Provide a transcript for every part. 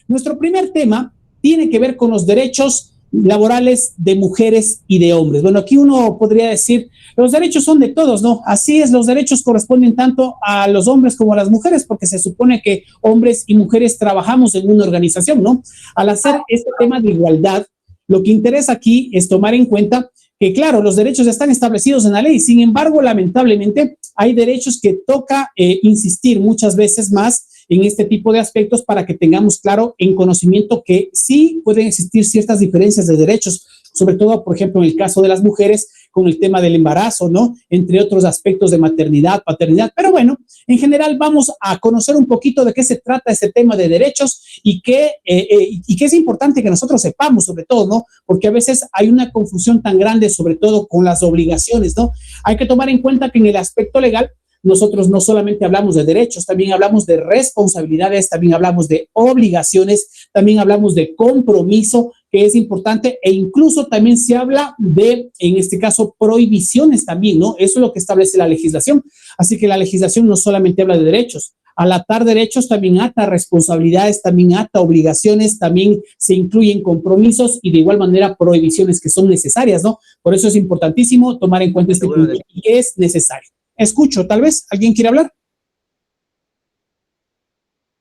Nuestro primer tema tiene que ver con los derechos laborales de mujeres y de hombres. Bueno, aquí uno podría decir, los derechos son de todos, ¿no? Así es, los derechos corresponden tanto a los hombres como a las mujeres, porque se supone que hombres y mujeres trabajamos en una organización, ¿no? Al hacer este tema de igualdad, lo que interesa aquí es tomar en cuenta que, claro, los derechos están establecidos en la ley, sin embargo, lamentablemente, hay derechos que toca insistir muchas veces más en este tipo de aspectos para que tengamos claro en conocimiento que sí pueden existir ciertas diferencias de derechos, sobre todo, por ejemplo, en el caso de las mujeres, con el tema del embarazo, ¿no? Entre otros aspectos de maternidad, paternidad. Pero bueno, en general vamos a conocer un poquito de qué se trata este tema de derechos y qué es importante que nosotros sepamos, sobre todo, ¿no? Porque a veces hay una confusión tan grande, sobre todo con las obligaciones, ¿no? Hay que tomar en cuenta que en el aspecto legal, nosotros no solamente hablamos de derechos, también hablamos de responsabilidades, también hablamos de obligaciones, también hablamos de compromiso, que es importante, e incluso también se habla de, en este caso, prohibiciones también, ¿no? Eso es lo que establece la legislación. Así que la legislación no solamente habla de derechos, al atar derechos también ata responsabilidades, también ata obligaciones, también se incluyen compromisos y de igual manera prohibiciones que son necesarias, ¿no? Por eso es importantísimo tomar en cuenta este punto y que es necesario. Escucho, tal vez, ¿alguien quiere hablar?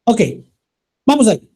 Ok, vamos ahí.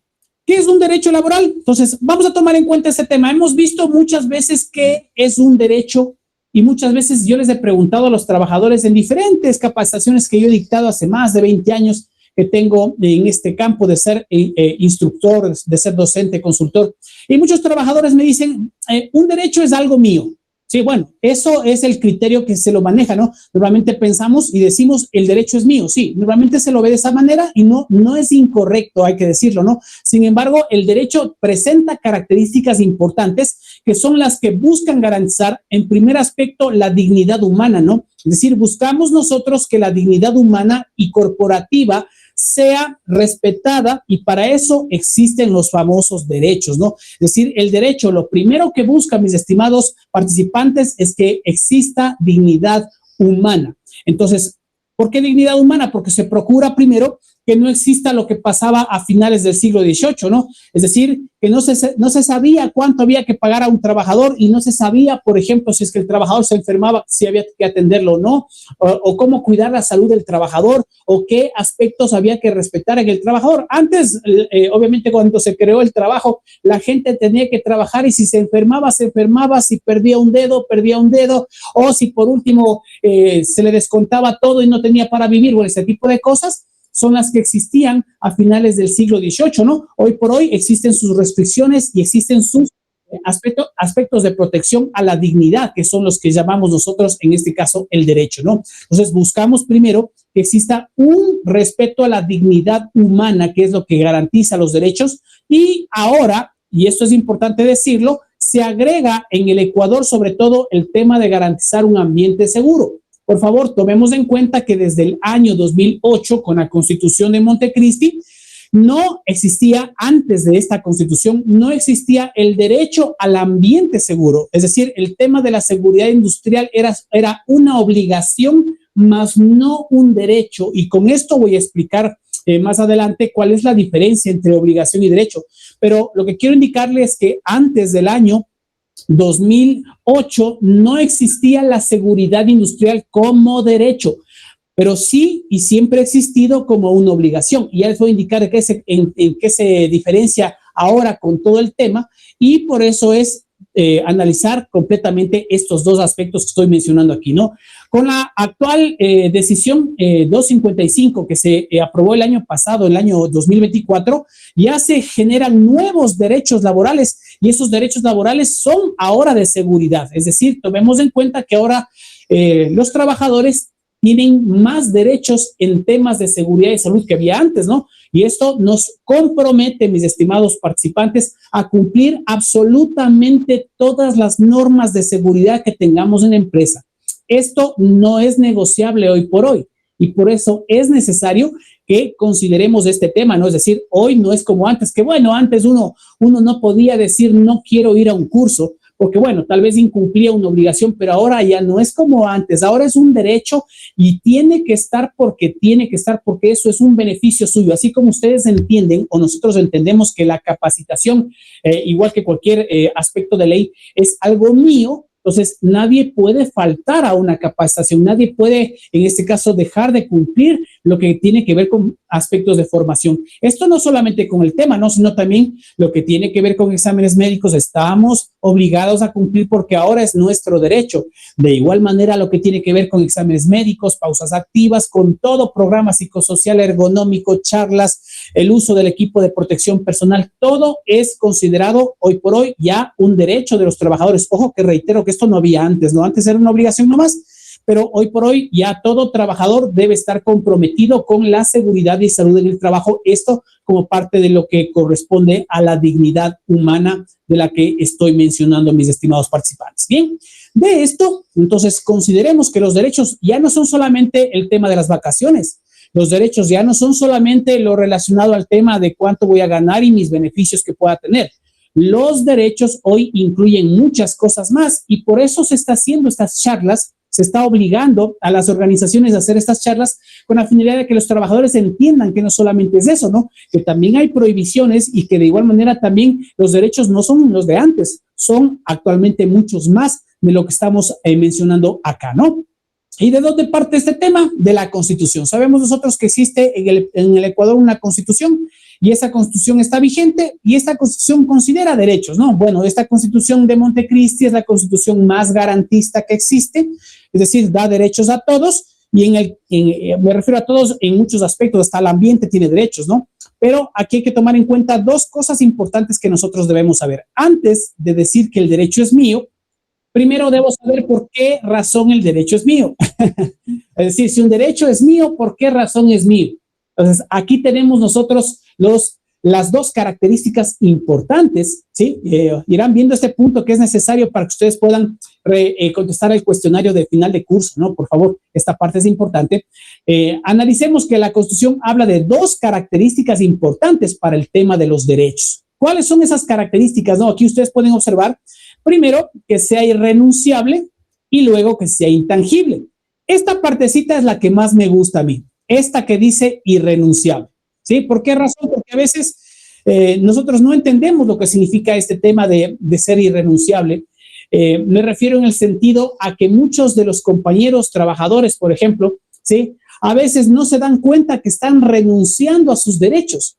¿Qué es un derecho laboral? Entonces, vamos a tomar en cuenta ese tema. Hemos visto muchas veces qué es un derecho y muchas veces yo les he preguntado a los trabajadores en diferentes capacitaciones que yo he dictado hace más de 20 años que tengo en este campo de ser instructor, de ser docente, consultor. Y muchos trabajadores me dicen, un derecho es algo mío. Sí, bueno, eso es el criterio que se lo maneja, ¿no? Normalmente pensamos y decimos, el derecho es mío. Sí, normalmente se lo ve de esa manera y no es incorrecto, hay que decirlo, ¿no? Sin embargo, el derecho presenta características importantes que son las que buscan garantizar, en primer aspecto, la dignidad humana, ¿no? Es decir, buscamos nosotros que la dignidad humana y corporativa sea respetada y para eso existen los famosos derechos, ¿no? Es decir, el derecho, lo primero que busca, mis estimados participantes, es que exista dignidad humana. Entonces, ¿por qué dignidad humana? Porque se procura primero que no exista lo que pasaba a finales del siglo XVIII, ¿no? Es decir, que no se sabía cuánto había que pagar a un trabajador y no se sabía, por ejemplo, si es que el trabajador se enfermaba, si había que atenderlo o no, o cómo cuidar la salud del trabajador, o qué aspectos había que respetar en el trabajador. Antes, obviamente, cuando se creó el trabajo, la gente tenía que trabajar y si se enfermaba, si perdía un dedo, o si por último se le descontaba todo y no tenía para vivir, bueno, ese tipo de cosas son las que existían a finales del siglo XVIII, ¿no? Hoy por hoy existen sus restricciones y existen sus aspectos de protección a la dignidad, que son los que llamamos nosotros, en este caso, el derecho, ¿no? Entonces, buscamos primero que exista un respeto a la dignidad humana, que es lo que garantiza los derechos, y ahora, y esto es importante decirlo, se agrega en el Ecuador, sobre todo, el tema de garantizar un ambiente seguro. Por favor, tomemos en cuenta que desde el año 2008, con la Constitución de Montecristi, no existía, antes de esta Constitución, no existía el derecho al ambiente seguro. Es decir, el tema de la seguridad industrial era una obligación, más no un derecho. Y con esto voy a explicar más adelante cuál es la diferencia entre obligación y derecho. Pero lo que quiero indicarles es que antes del año 2008 no existía la seguridad industrial como derecho, pero sí y siempre ha existido como una obligación. Y ya les voy a indicar en qué se diferencia ahora con todo el tema y por eso es analizar completamente estos dos aspectos que estoy mencionando aquí, ¿no? Con la actual decisión 255 que se aprobó el año pasado, el año 2024, ya se generan nuevos derechos laborales y esos derechos laborales son ahora de seguridad. Es decir, tomemos en cuenta que ahora los trabajadores tienen más derechos en temas de seguridad y salud que había antes, ¿no? Y esto nos compromete, mis estimados participantes, a cumplir absolutamente todas las normas de seguridad que tengamos en la empresa. Esto no es negociable hoy por hoy y por eso es necesario que consideremos este tema, ¿no? Es decir, hoy no es como antes, que bueno, antes uno no podía decir no quiero ir a un curso, porque bueno, tal vez incumplía una obligación, pero ahora ya no es como antes, ahora es un derecho y tiene que estar porque eso es un beneficio suyo, así como ustedes entienden o nosotros entendemos que la capacitación, igual que cualquier aspecto de ley, es algo mío. Entonces, nadie puede faltar a una capacitación, nadie puede, en este caso, dejar de cumplir lo que tiene que ver con aspectos de formación. Esto no solamente con el tema, ¿no? Sino también lo que tiene que ver con exámenes médicos, estamos obligados a cumplir porque ahora es nuestro derecho. De igual manera, lo que tiene que ver con exámenes médicos, pausas activas, con todo programa psicosocial, ergonómico, charlas, el uso del equipo de protección personal, todo es considerado hoy por hoy ya un derecho de los trabajadores. Ojo que reitero que esto no había antes, ¿no? Antes era una obligación nomás, pero hoy por hoy ya todo trabajador debe estar comprometido con la seguridad y salud en el trabajo, esto como parte de lo que corresponde a la dignidad humana de la que estoy mencionando, mis estimados participantes. Bien, de esto, entonces consideremos que los derechos ya no son solamente el tema de las vacaciones. Los derechos ya no son solamente lo relacionado al tema de cuánto voy a ganar y mis beneficios que pueda tener. Los derechos hoy incluyen muchas cosas más y por eso se está haciendo estas charlas, se está obligando a las organizaciones a hacer estas charlas con la finalidad de que los trabajadores entiendan que no solamente es eso, ¿no? Que también hay prohibiciones y que de igual manera también los derechos no son los de antes, son actualmente muchos más de lo que estamos mencionando acá, ¿no? ¿Y de dónde parte este tema? De la Constitución. Sabemos nosotros que existe en el Ecuador una Constitución y esa Constitución está vigente y esta Constitución considera derechos, ¿no? Bueno, esta Constitución de Montecristi es la Constitución más garantista que existe, es decir, da derechos a todos y me refiero a todos en muchos aspectos, hasta el ambiente tiene derechos, ¿no? Pero aquí hay que tomar en cuenta dos cosas importantes que nosotros debemos saber. Antes de decir que el derecho es mío, primero debo saber por qué razón el derecho es mío. Es decir, si un derecho es mío, ¿por qué razón es mío? Entonces, aquí tenemos nosotros las dos características importantes, ¿sí? Irán viendo este punto que es necesario para que ustedes puedan contestar el cuestionario de final de curso, ¿no? Por favor, esta parte es importante. Analicemos que la Constitución habla de dos características importantes para el tema de los derechos. ¿Cuáles son esas características? No, aquí ustedes pueden observar. Primero, que sea irrenunciable y luego que sea intangible. Esta partecita es la que más me gusta a mí, esta que dice irrenunciable. ¿Sí? ¿Por qué razón? Porque a veces nosotros no entendemos lo que significa este tema de ser irrenunciable. Me refiero en el sentido a que muchos de los compañeros trabajadores, por ejemplo, ¿sí? A veces no se dan cuenta que están renunciando a sus derechos.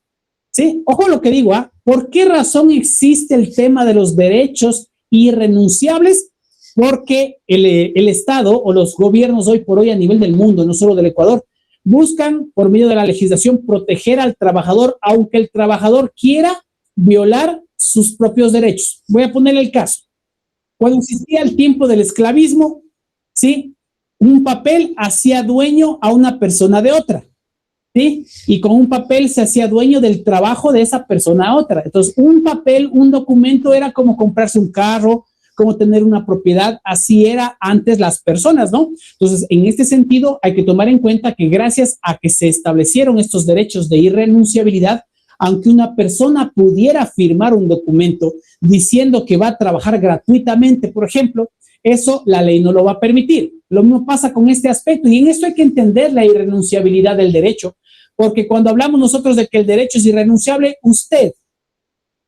¿Sí? Ojo lo que digo, ¿ah? ¿Por qué razón existe el tema de los derechos irrenunciables? Porque el Estado o los gobiernos hoy por hoy a nivel del mundo, no solo del Ecuador, buscan por medio de la legislación proteger al trabajador, aunque el trabajador quiera violar sus propios derechos. Voy a poner el caso. Cuando existía el tiempo del esclavismo, ¿sí? Un papel hacía dueño a una persona de otra. ¿Sí? Y con un papel se hacía dueño del trabajo de esa persona a otra. Entonces, un papel, un documento era como comprarse un carro, como tener una propiedad, así era antes las personas, ¿no? Entonces, en este sentido, hay que tomar en cuenta que gracias a que se establecieron estos derechos de irrenunciabilidad, aunque una persona pudiera firmar un documento diciendo que va a trabajar gratuitamente, por ejemplo, eso la ley no lo va a permitir. Lo mismo pasa con este aspecto y en esto hay que entender la irrenunciabilidad del derecho, porque cuando hablamos nosotros de que el derecho es irrenunciable, usted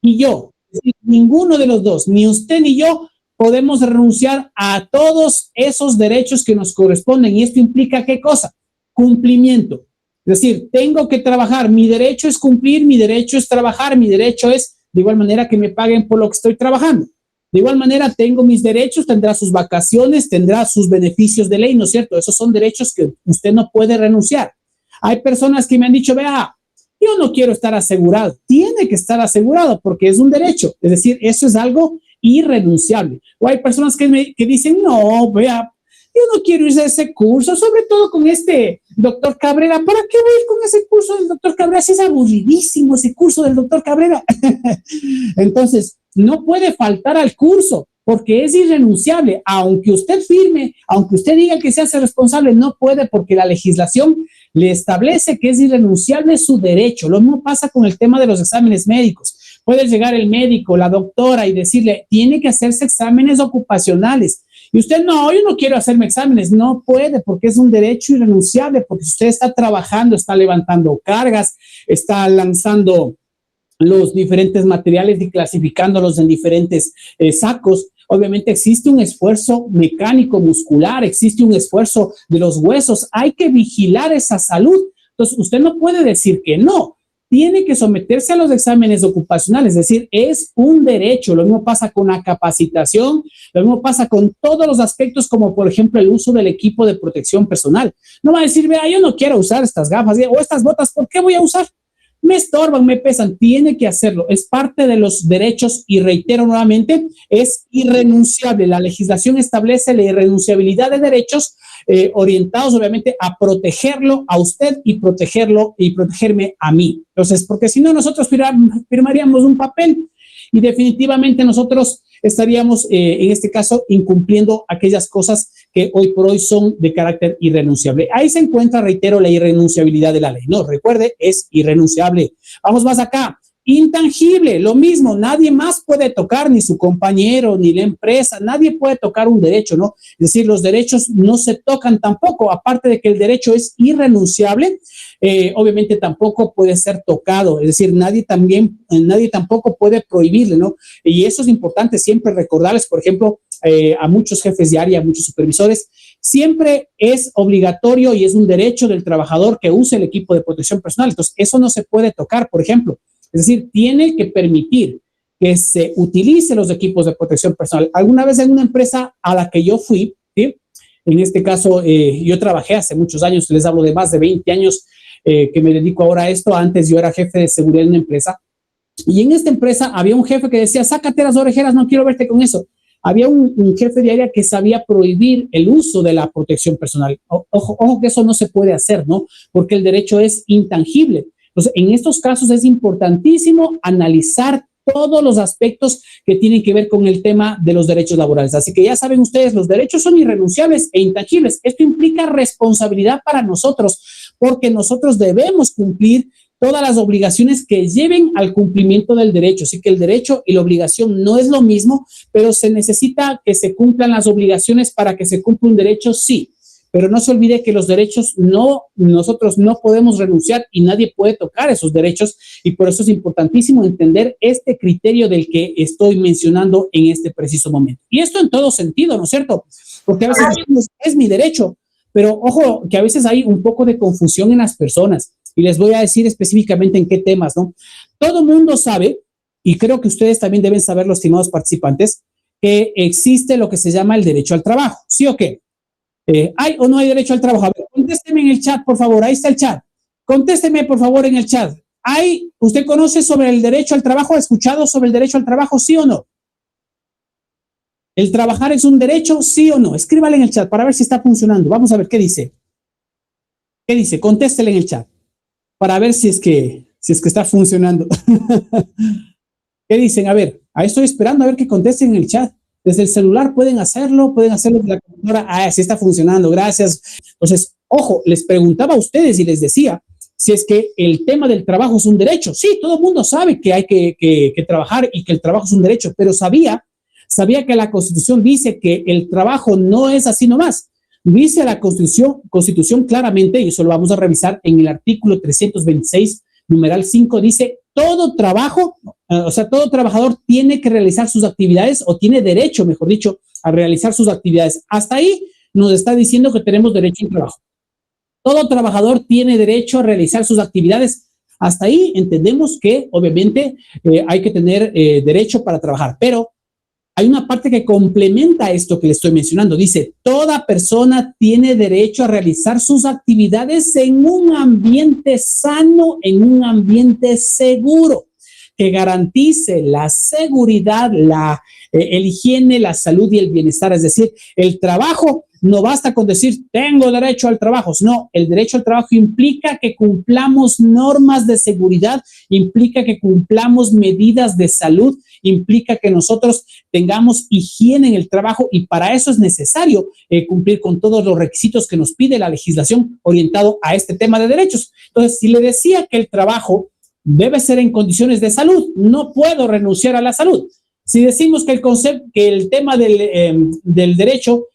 y yo, es decir, ninguno de los dos, ni usted ni yo, podemos renunciar a todos esos derechos que nos corresponden. ¿Y esto implica qué cosa? Cumplimiento. Es decir, tengo que trabajar, mi derecho es cumplir, mi derecho es trabajar, mi derecho es de igual manera que me paguen por lo que estoy trabajando. De igual manera, tengo mis derechos, tendrá sus vacaciones, tendrá sus beneficios de ley, ¿no es cierto? Esos son derechos que usted no puede renunciar. Hay personas que me han dicho, vea, yo no quiero estar asegurado. Tiene que estar asegurado porque es un derecho. Es decir, eso es algo irrenunciable. O hay personas que dicen, no, vea, yo no quiero ir a ese curso, sobre todo con este doctor Cabrera. ¿Para qué voy a ir con ese curso del doctor Cabrera? Si es aburridísimo ese curso del doctor Cabrera. Entonces, no puede faltar al curso porque es irrenunciable. Aunque usted firme, aunque usted diga que se hace responsable, no puede porque la legislación le establece que es irrenunciable su derecho. Lo mismo pasa con el tema de los exámenes médicos. Puede llegar el médico, la doctora y decirle, tiene que hacerse exámenes ocupacionales. Y usted, no, yo no quiero hacerme exámenes. No puede, porque es un derecho irrenunciable, porque si usted está trabajando, está levantando cargas, está lanzando los diferentes materiales y clasificándolos en diferentes sacos. Obviamente existe un esfuerzo mecánico, muscular, existe un esfuerzo de los huesos. Hay que vigilar esa salud. Entonces, usted no puede decir que no. Tiene que someterse a los exámenes ocupacionales, es decir, es un derecho. Lo mismo pasa con la capacitación, lo mismo pasa con todos los aspectos, como por ejemplo el uso del equipo de protección personal. No va a decir, vea, yo no quiero usar estas gafas o estas botas, ¿por qué voy a usar? Me estorban, me pesan, tiene que hacerlo, es parte de los derechos y reitero nuevamente, es irrenunciable. La legislación establece la irrenunciabilidad de derechos orientados obviamente a protegerlo a usted y protegerlo y protegerme a mí. Entonces, porque si no nosotros firmaríamos un papel y definitivamente nosotros estaríamos en este caso incumpliendo aquellas cosas que hoy por hoy son de carácter irrenunciable. Ahí se encuentra, reitero, la irrenunciabilidad de la ley. No, recuerde, es irrenunciable. Vamos más acá. Intangible, lo mismo, nadie más puede tocar, ni su compañero, ni la empresa, nadie puede tocar un derecho, ¿no? Es decir, los derechos no se tocan tampoco, aparte de que el derecho es irrenunciable, obviamente tampoco puede ser tocado, es decir, nadie tampoco puede prohibirle, ¿no? Y eso es importante siempre recordarles, por ejemplo, a muchos jefes de área, a muchos supervisores, siempre es obligatorio y es un derecho del trabajador que use el equipo de protección personal, entonces eso no se puede tocar, por ejemplo. Es decir, tiene que permitir que se utilice los equipos de protección personal. Alguna vez en una empresa a la que yo fui, ¿sí? En este caso, yo trabajé hace muchos años, les hablo de más de 20 años que me dedico ahora a esto. Antes yo era jefe de seguridad en una empresa. Y en esta empresa había un jefe que decía, sácate las orejeras, no quiero verte con eso. Había un jefe de área que sabía prohibir el uso de la protección personal. Ojo que eso no se puede hacer, ¿no? Porque el derecho es intangible. Entonces, en estos casos es importantísimo analizar todos los aspectos que tienen que ver con el tema de los derechos laborales. Así que ya saben ustedes, los derechos son irrenunciables e intangibles. Esto implica responsabilidad para nosotros, porque nosotros debemos cumplir todas las obligaciones que lleven al cumplimiento del derecho. Así que el derecho y la obligación no es lo mismo, pero se necesita que se cumplan las obligaciones para que se cumpla un derecho, sí. Pero no se olvide que los derechos nosotros no podemos renunciar y nadie puede tocar esos derechos, y por eso es importantísimo entender este criterio del que estoy mencionando en este preciso momento. Y esto en todo sentido, ¿no es cierto? Porque a veces decimos, es mi derecho, pero ojo que a veces hay un poco de confusión en las personas, y les voy a decir específicamente en qué temas, ¿no? Todo mundo sabe, y creo que ustedes también deben saber, los estimados participantes, que existe lo que se llama el derecho al trabajo, ¿sí o qué? ¿Hay o no hay derecho al trabajo? A ver, contésteme en el chat, por favor. Ahí está el chat. Contésteme, por favor, en el chat. ¿Usted conoce sobre el derecho al trabajo? ¿Ha escuchado sobre el derecho al trabajo? ¿Sí o no? ¿El trabajar es un derecho? ¿Sí o no? Escríbale en el chat para ver si está funcionando. Vamos a ver qué dice. ¿Qué dice? Contéstele en el chat para ver si es que está funcionando. ¿Qué dicen? A ver, ahí estoy esperando a ver que contesten en el chat. Desde el celular pueden hacerlo desde la computadora. Ah, sí está funcionando, gracias. Entonces, ojo, les preguntaba a ustedes y les decía si es que el tema del trabajo es un derecho. Sí, todo el mundo sabe que hay que trabajar y que el trabajo es un derecho, pero sabía que la Constitución dice que el trabajo no es así nomás. Dice la Constitución claramente, y eso lo vamos a revisar en el artículo 326, numeral 5, dice todo trabajo, todo trabajador tiene que realizar sus actividades o tiene derecho, mejor dicho, a realizar sus actividades. Hasta ahí nos está diciendo que tenemos derecho al trabajo. Todo trabajador tiene derecho a realizar sus actividades. Hasta ahí entendemos que obviamente hay que tener derecho para trabajar, pero hay una parte que complementa esto que le estoy mencionando. Dice, toda persona tiene derecho a realizar sus actividades en un ambiente sano, en un ambiente seguro, que garantice la seguridad, el higiene, la salud y el bienestar. Es decir, el trabajo no basta con decir, tengo derecho al trabajo. No, el derecho al trabajo implica que cumplamos normas de seguridad, implica que cumplamos medidas de salud, implica que nosotros tengamos higiene en el trabajo, y para eso es necesario cumplir con todos los requisitos que nos pide la legislación orientado a este tema de derechos. Entonces, si le decía que el trabajo debe ser en condiciones de salud. No puedo renunciar a la salud. Si decimos que el tema del derecho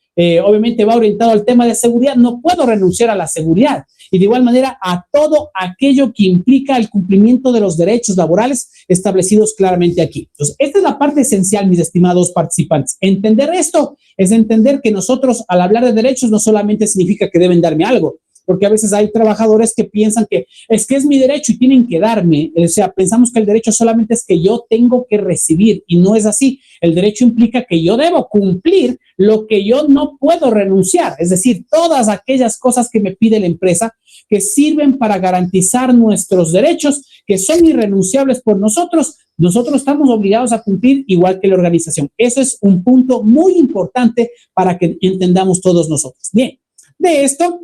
obviamente va orientado al tema de seguridad, no puedo renunciar a la seguridad. Y de igual manera a todo aquello que implica el cumplimiento de los derechos laborales establecidos claramente aquí. Entonces, esta es la parte esencial, mis estimados participantes. Entender esto es entender que nosotros, al hablar de derechos, no solamente significa que deben darme algo, porque a veces hay trabajadores que piensan que es mi derecho y tienen que darme. O sea, pensamos que el derecho solamente es que yo tengo que recibir, y no es así. El derecho implica que yo debo cumplir lo que yo no puedo renunciar, es decir, todas aquellas cosas que me pide la empresa que sirven para garantizar nuestros derechos, que son irrenunciables por nosotros estamos obligados a cumplir igual que la organización. Eso es un punto muy importante para que entendamos todos nosotros. Bien, de esto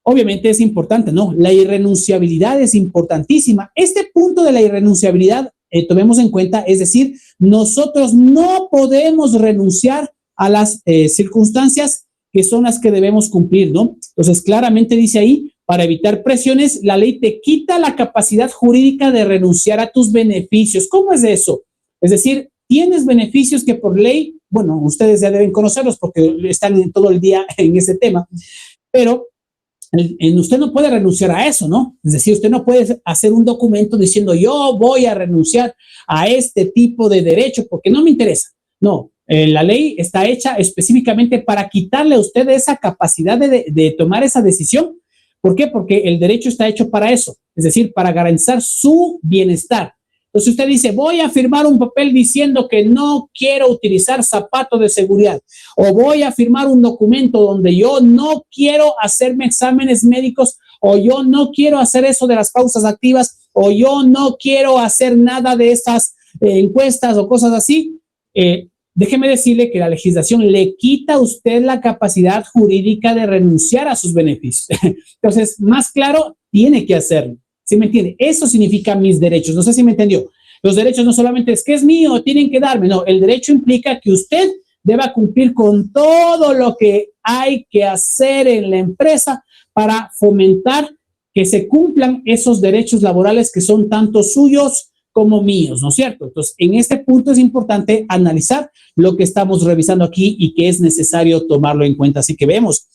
obviamente es importante, ¿no? La irrenunciabilidad es importantísima. Este punto de la irrenunciabilidad, tomemos en cuenta, es decir, nosotros no podemos renunciar a las circunstancias que son las que debemos cumplir, ¿no? Entonces, claramente dice ahí, para evitar presiones, la ley te quita la capacidad jurídica de renunciar a tus beneficios. ¿Cómo es eso? Es decir, tienes beneficios que por ley, bueno, ustedes ya deben conocerlos porque están todo el día en ese tema, pero usted no puede renunciar a eso, ¿no? Es decir, usted no puede hacer un documento diciendo yo voy a renunciar a este tipo de derecho porque no me interesa. No, la ley está hecha específicamente para quitarle a usted esa capacidad de tomar esa decisión. ¿Por qué? Porque el derecho está hecho para eso, es decir, para garantizar su bienestar. Entonces usted dice, voy a firmar un papel diciendo que no quiero utilizar zapatos de seguridad, o voy a firmar un documento donde yo no quiero hacerme exámenes médicos, o yo no quiero hacer eso de las pausas activas, o yo no quiero hacer nada de estas encuestas o cosas así. Déjeme decirle que la legislación le quita a usted la capacidad jurídica de renunciar a sus beneficios. Entonces, más claro, tiene que hacerlo. ¿Sí me entiende? Eso significa mis derechos. No sé si me entendió. Los derechos no solamente es que es mío, tienen que darme. No, el derecho implica que usted deba cumplir con todo lo que hay que hacer en la empresa para fomentar que se cumplan esos derechos laborales que son tanto suyos como míos, ¿no es cierto? Entonces, en este punto es importante analizar lo que estamos revisando aquí y que es necesario tomarlo en cuenta. Así que vemos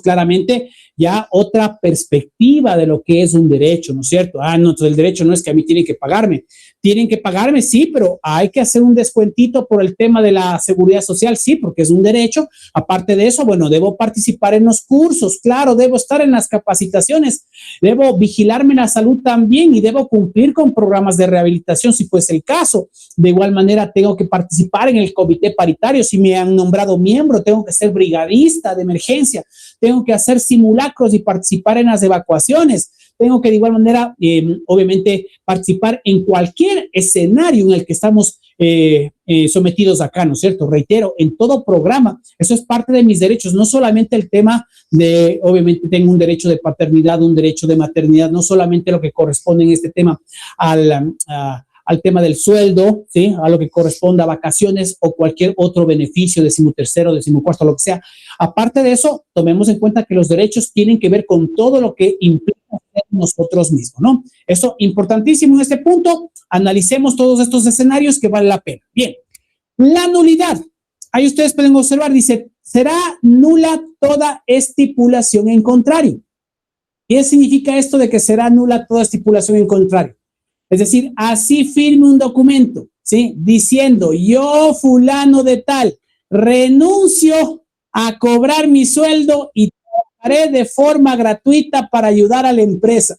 claramente ya otra perspectiva de lo que es un derecho, ¿no es cierto? No, entonces el derecho no es que a mí tienen que pagarme, sí, pero hay que hacer un descuentito por el tema de la seguridad social, sí, porque es un derecho. Aparte de eso, bueno, debo participar en los cursos, claro, debo estar en las capacitaciones, debo vigilarme la salud también y debo cumplir con programas de rehabilitación, si fuese el caso. De igual manera, tengo que participar en el comité paritario, si me han nombrado miembro, tengo que ser brigadista de emergencia, tengo que hacer simulacros y participar en las evacuaciones. Tengo que de igual manera, obviamente, participar en cualquier escenario en el que estamos sometidos acá, ¿no es cierto? Reitero, en todo programa, eso es parte de mis derechos, no solamente el tema de, obviamente, tengo un derecho de paternidad, un derecho de maternidad, no solamente lo que corresponde en este tema al tema del sueldo, ¿sí? A lo que corresponde a vacaciones o cualquier otro beneficio, 13º, 14º, lo que sea. Aparte de eso, tomemos en cuenta que los derechos tienen que ver con todo lo que implica ser nosotros mismos, ¿no? Eso importantísimo en este punto. Analicemos todos estos escenarios que vale la pena. Bien, la nulidad. Ahí ustedes pueden observar, dice, será nula toda estipulación en contrario. ¿Qué significa esto de que será nula toda estipulación en contrario? Es decir, así firme un documento, ¿sí? Diciendo, yo fulano de tal, renuncio a cobrar mi sueldo y trabajaré de forma gratuita para ayudar a la empresa.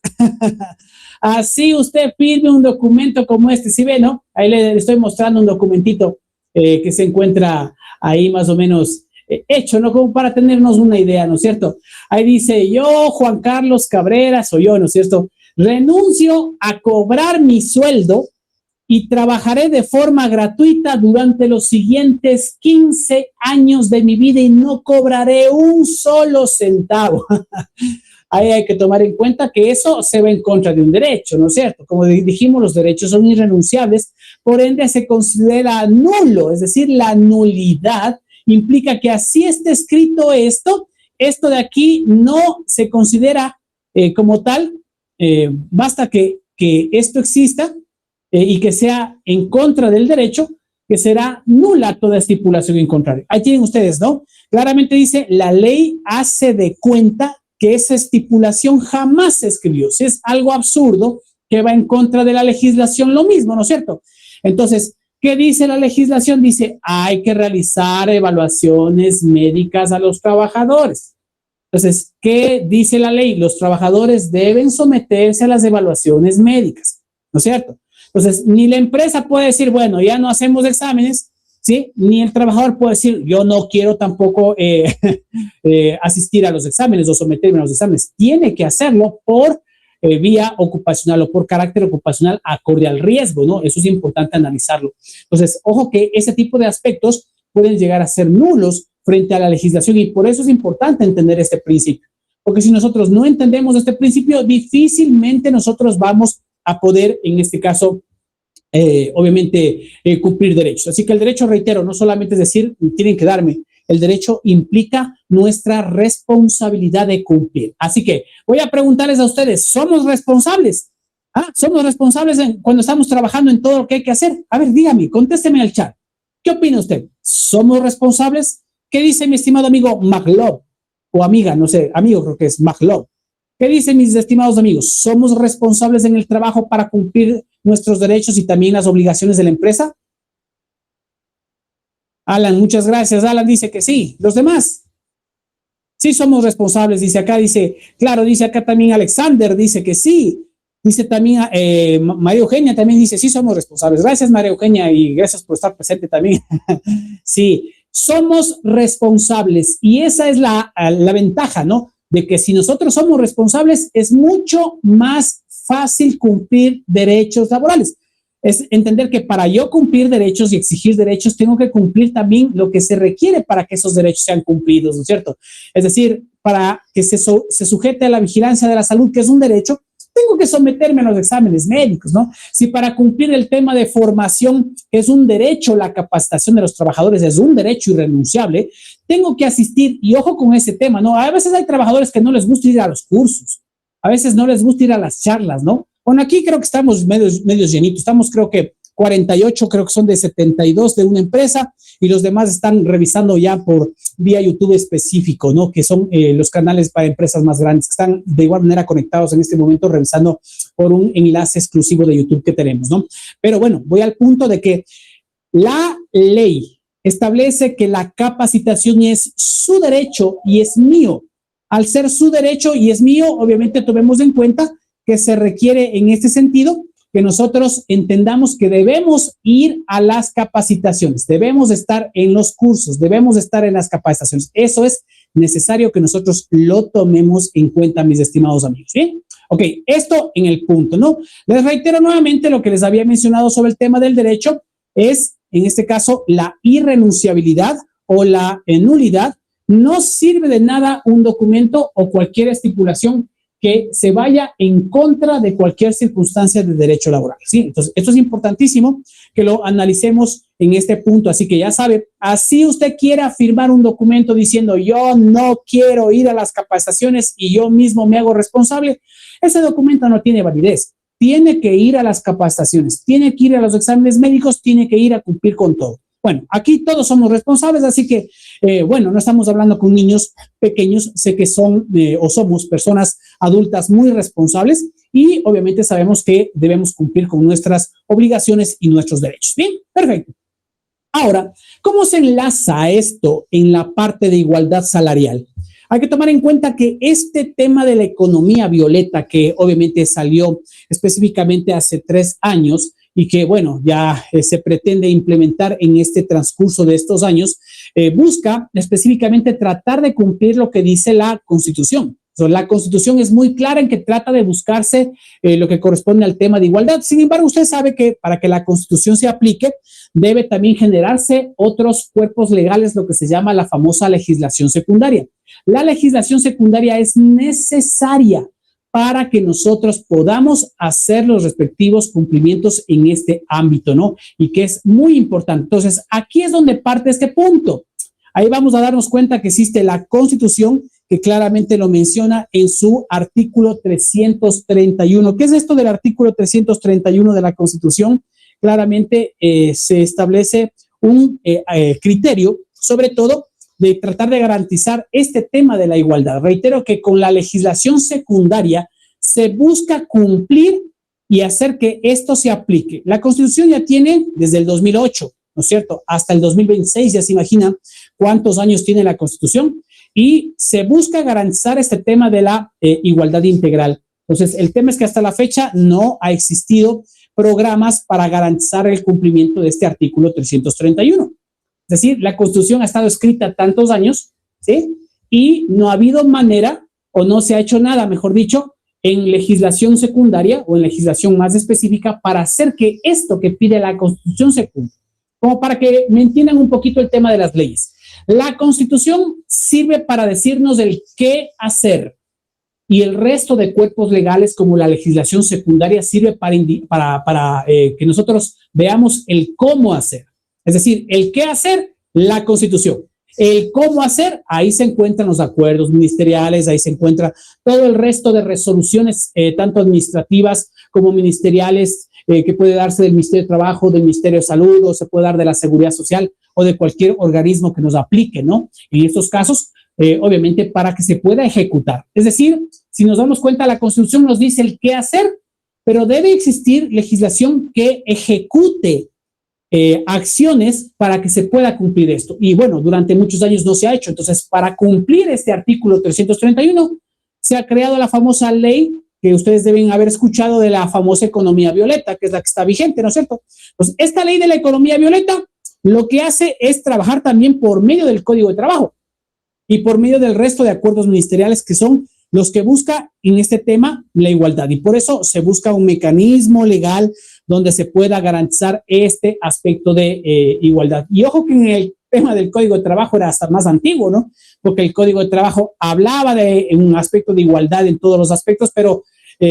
Así usted firme un documento como este, ¿sí ve, no? Ahí le estoy mostrando un documentito que se encuentra ahí más o menos hecho, ¿no? Como para tenernos una idea, ¿no es cierto? Ahí dice, yo, Juan Carlos Cabrera, soy yo, ¿no es cierto? Renuncio a cobrar mi sueldo y trabajaré de forma gratuita durante los siguientes 15 años de mi vida y no cobraré un solo centavo. Ahí hay que tomar en cuenta que eso se va en contra de un derecho, ¿no es cierto? Como dijimos, los derechos son irrenunciables, por ende se considera nulo, es decir, la nulidad implica que así esté escrito esto de aquí no se considera como tal. Basta que que esto exista y que sea en contra del derecho, que será nula toda estipulación en contrario. Ahí tienen ustedes, ¿no? Claramente dice, la ley hace de cuenta que esa estipulación jamás se escribió. Si es algo absurdo que va en contra de la legislación, lo mismo, ¿no es cierto? Entonces, ¿qué dice la legislación? Dice, hay que realizar evaluaciones médicas a los trabajadores. Entonces, ¿qué dice la ley? Los trabajadores deben someterse a las evaluaciones médicas, ¿no es cierto? Entonces, ni la empresa puede decir, bueno, ya no hacemos exámenes, ¿sí? Ni el trabajador puede decir, yo no quiero tampoco asistir a los exámenes o someterme a los exámenes. Tiene que hacerlo por vía ocupacional o por carácter ocupacional acorde al riesgo, ¿no? Eso es importante analizarlo. Entonces, ojo que ese tipo de aspectos pueden llegar a ser nulos frente a la legislación y por eso es importante entender este principio. Porque si nosotros no entendemos este principio, difícilmente nosotros vamos a poder, en este caso, obviamente, cumplir derechos. Así que el derecho, reitero, no solamente es decir, tienen que darme, el derecho implica nuestra responsabilidad de cumplir. Así que voy a preguntarles a ustedes, ¿somos responsables? ¿Somos responsables cuando estamos trabajando en todo lo que hay que hacer? A ver, dígame, contésteme al chat. ¿Qué opina usted? ¿Somos responsables? ¿Qué dice mi estimado amigo McLeod? O amiga, no sé, amigo creo que es McLeod. ¿Qué dicen mis estimados amigos? ¿Somos responsables en el trabajo para cumplir nuestros derechos y también las obligaciones de la empresa? Alan, muchas gracias. Alan dice que sí. ¿Los demás? Sí somos responsables, dice acá, dice, claro, dice acá también Alexander, dice que sí. Dice también María Eugenia, también dice, sí somos responsables. Gracias, María Eugenia, y gracias por estar presente también. Sí, somos responsables y esa es la ventaja, ¿no? De que si nosotros somos responsables es mucho más fácil cumplir derechos laborales. Es entender que para yo cumplir derechos y exigir derechos tengo que cumplir también lo que se requiere para que esos derechos sean cumplidos, ¿no es cierto? Es decir, para que se sujete a la vigilancia de la salud, que es un derecho, tengo que someterme a los exámenes médicos, ¿no? Si para cumplir el tema de formación, que es un derecho, la capacitación de los trabajadores es un derecho irrenunciable, tengo que asistir, y ojo con ese tema, ¿no? A veces hay trabajadores que no les gusta ir a los cursos, a veces no les gusta ir a las charlas, ¿no? Bueno, aquí creo que estamos medios llenitos, estamos creo que 48, creo que son de 72 de una empresa y los demás están revisando ya por vía YouTube específico, ¿no? Que son los canales para empresas más grandes que están de igual manera conectados en este momento revisando por un enlace exclusivo de YouTube que tenemos, ¿no? Pero bueno, voy al punto de que la ley establece que la capacitación es su derecho y es mío. Al ser su derecho y es mío, obviamente tomemos en cuenta que se requiere en este sentido que nosotros entendamos que debemos ir a las capacitaciones, debemos estar en los cursos, debemos estar en las capacitaciones. Eso es necesario que nosotros lo tomemos en cuenta, mis estimados amigos. ¿Bien? Ok, esto en el punto, ¿no? Les reitero nuevamente lo que les había mencionado sobre el tema del derecho, es, en este caso, la irrenunciabilidad o la nulidad. No sirve de nada un documento o cualquier estipulación que se vaya en contra de cualquier circunstancia de derecho laboral, ¿sí? Entonces, esto es importantísimo que lo analicemos en este punto, así que ya sabe, así usted quiera firmar un documento diciendo yo no quiero ir a las capacitaciones y yo mismo me hago responsable, ese documento no tiene validez, tiene que ir a las capacitaciones, tiene que ir a los exámenes médicos, tiene que ir a cumplir con todo. Bueno, aquí todos somos responsables, así que, bueno, no estamos hablando con niños pequeños, sé que son o somos personas adultas muy responsables y obviamente sabemos que debemos cumplir con nuestras obligaciones y nuestros derechos. Bien, perfecto. Ahora, ¿cómo se enlaza esto en la parte de igualdad salarial? Hay que tomar en cuenta que este tema de la economía violeta, que obviamente salió específicamente hace 3 años, y que, bueno, ya se pretende implementar en este transcurso de estos años, busca específicamente tratar de cumplir lo que dice la Constitución. La Constitución es muy clara en que trata de buscarse lo que corresponde al tema de igualdad. Sin embargo, usted sabe que para que la Constitución se aplique, debe también generarse otros cuerpos legales, lo que se llama la famosa legislación secundaria. La legislación secundaria es necesaria para que nosotros podamos hacer los respectivos cumplimientos en este ámbito, ¿no? Y que es muy importante. Entonces, aquí es donde parte este punto. Ahí vamos a darnos cuenta que existe la Constitución, que claramente lo menciona en su artículo 331. ¿Qué es esto del artículo 331 de la Constitución? Claramente se establece un criterio, sobre todo, de tratar de garantizar este tema de la igualdad. Reitero que con la legislación secundaria se busca cumplir y hacer que esto se aplique. La Constitución ya tiene desde el 2008, ¿no es cierto?, hasta el 2026, ya se imaginan cuántos años tiene la Constitución, y se busca garantizar este tema de la igualdad integral. Entonces, el tema es que hasta la fecha no ha existido programas para garantizar el cumplimiento de este artículo 331. Es decir, la Constitución ha estado escrita tantos años, ¿sí? Y no ha habido manera, o no se ha hecho nada, mejor dicho, en legislación secundaria o en legislación más específica para hacer que esto que pide la Constitución se cumpla. Como para que me entiendan un poquito el tema de las leyes. La Constitución sirve para decirnos el qué hacer, y el resto de cuerpos legales como la legislación secundaria sirve para que nosotros veamos el cómo hacer. Es decir, el qué hacer, la Constitución. El cómo hacer, ahí se encuentran los acuerdos ministeriales, ahí se encuentra todo el resto de resoluciones, tanto administrativas como ministeriales, que puede darse del Ministerio de Trabajo, del Ministerio de Salud, o se puede dar de la Seguridad Social, o de cualquier organismo que nos aplique, ¿no? En estos casos, obviamente, para que se pueda ejecutar. Es decir, si nos damos cuenta, la Constitución nos dice el qué hacer, pero debe existir legislación que ejecute acciones para que se pueda cumplir esto. Y bueno, durante muchos años no se ha hecho. Entonces, para cumplir este artículo 331, se ha creado la famosa ley que ustedes deben haber escuchado, de la famosa economía violeta, que es la que está vigente, ¿no es cierto? Pues esta ley de la economía violeta lo que hace es trabajar también por medio del Código de Trabajo y por medio del resto de acuerdos ministeriales, que son los que busca en este tema la igualdad. Y por eso se busca un mecanismo legal donde se pueda garantizar este aspecto de igualdad. Y ojo que en el tema del Código de Trabajo era hasta más antiguo, ¿no? Porque el Código de Trabajo hablaba de un aspecto de igualdad en todos los aspectos, pero